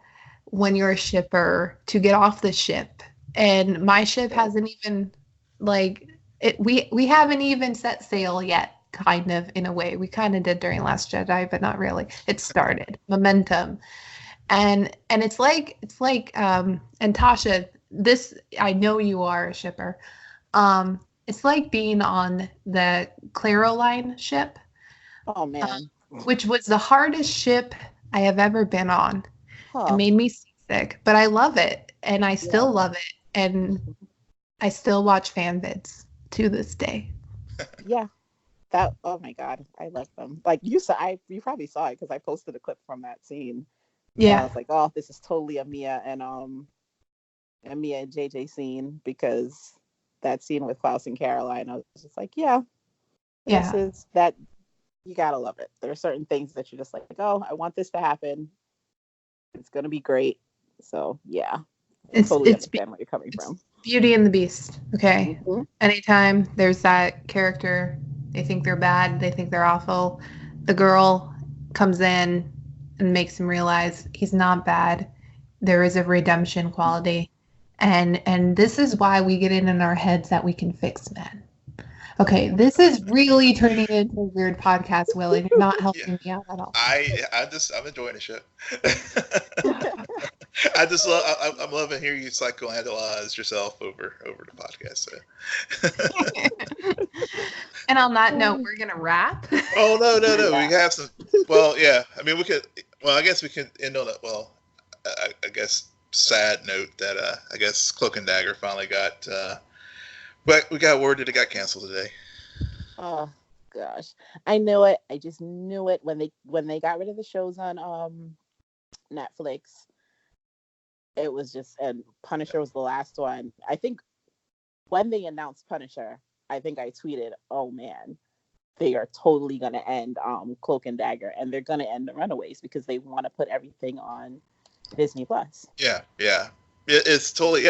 when you're a shipper to get off the ship, and my ship hasn't even we haven't even set sail yet. Kind of, in a way, we kind of did during Last Jedi, but not really. It started momentum, and it's like and Tasha, this I know you are a shipper. It's like being on the Claro Line ship. Oh, man. Which was the hardest ship I have ever been on. Huh. It made me seasick, but I love it, and I still love it, and I still watch fan vids to this day. Yeah. Oh my God, I love them. Like you probably saw it because I posted a clip from that scene. Yeah. I was like, oh, this is totally a Mia and JJ scene, because that scene with Klaus and Caroline, I was just like, this is that. You gotta love it. There are certain things that you're just like, oh, I want this to happen. It's gonna be great. So yeah, totally understand where you're coming from. Beauty and the Beast. Okay. Mm-hmm. Anytime there's that character, they think they're bad, they think they're awful. The girl comes in and makes him realize he's not bad. There is a redemption quality. And this is why we get it in our heads that we can fix men. Okay, this is really turning into a weird podcast, Will, and you're not helping me out at all. I'm enjoying the show. I'm loving hearing you psychoanalyze yourself over the podcast. So. And on that note, we're gonna wrap. Oh no! We have some. Well, yeah. I mean, we could. Well, I guess we can end on it. Well, I guess. Sad note that I guess Cloak and Dagger finally got but we got word that it got canceled today. Oh gosh, I knew it. I just knew it when they got rid of the shows on Netflix. It was just, and Punisher was the last one. I think when they announced Punisher, I think I tweeted, oh man, they are totally gonna end Cloak and Dagger, and they're gonna end the Runaways because they want to put everything on Disney Plus. Yeah. It's totally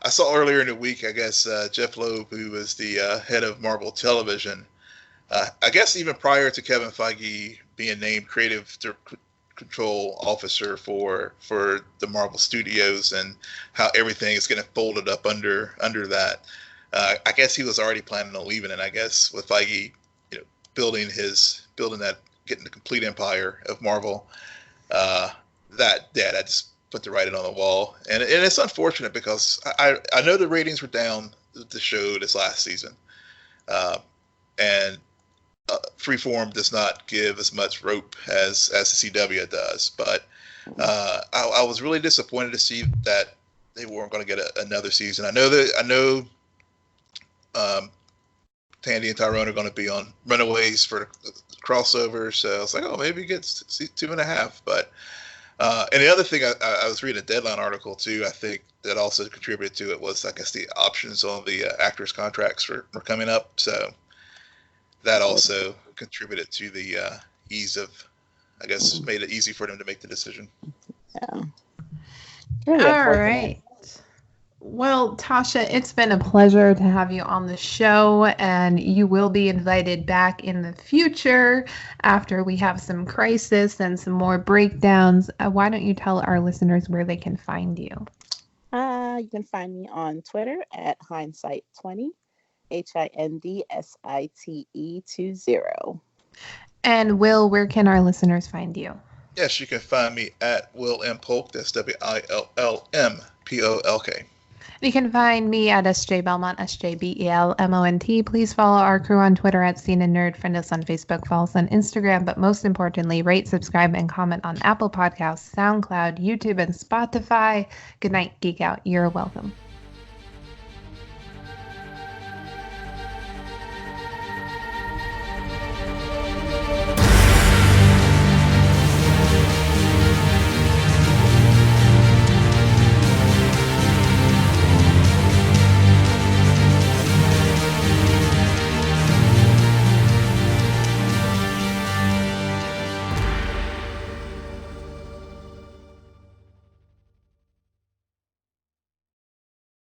I saw earlier in the week, I guess Jeff Loeb, who was the head of Marvel Television, I guess even prior to Kevin Feige being named creative control officer for the Marvel Studios and how everything is getting folded up under that. I guess he was already planning on leaving, and I guess with Feige, building that, getting the complete empire of Marvel. That just put the writing on the wall, and it's unfortunate because I know the ratings were down the show this last season, and Freeform does not give as much rope as the CW does, but I was really disappointed to see that they weren't going to get another season. I know Tandy and Tyrone are going to be on Runaways for the crossover. So I was like, oh, maybe he gets 2.5. But and the other thing, I was reading a Deadline article too. I think that also contributed to it was, I guess, the options on the actors' contracts were coming up. So that also contributed to the ease of, I guess, made it easy for them to make the decision. Yeah. Really all right. Well, Tasha, it's been a pleasure to have you on the show, and you will be invited back in the future after we have some crisis and some more breakdowns. Why don't you tell our listeners where they can find you? You can find me on Twitter at Hindsight20, HINDSITE20. And Will, where can our listeners find you? Yes, you can find me at Will M. Polk. That's WILLMPOLK. You can find me at SJ Belmont, SJBELMONT. Please follow our crew on Twitter at SNN Nerd. Friend us on Facebook, follow us on Instagram, but most importantly, rate, subscribe, and comment on Apple Podcasts, SoundCloud, YouTube, and Spotify. Good night, Geek Out. You're welcome.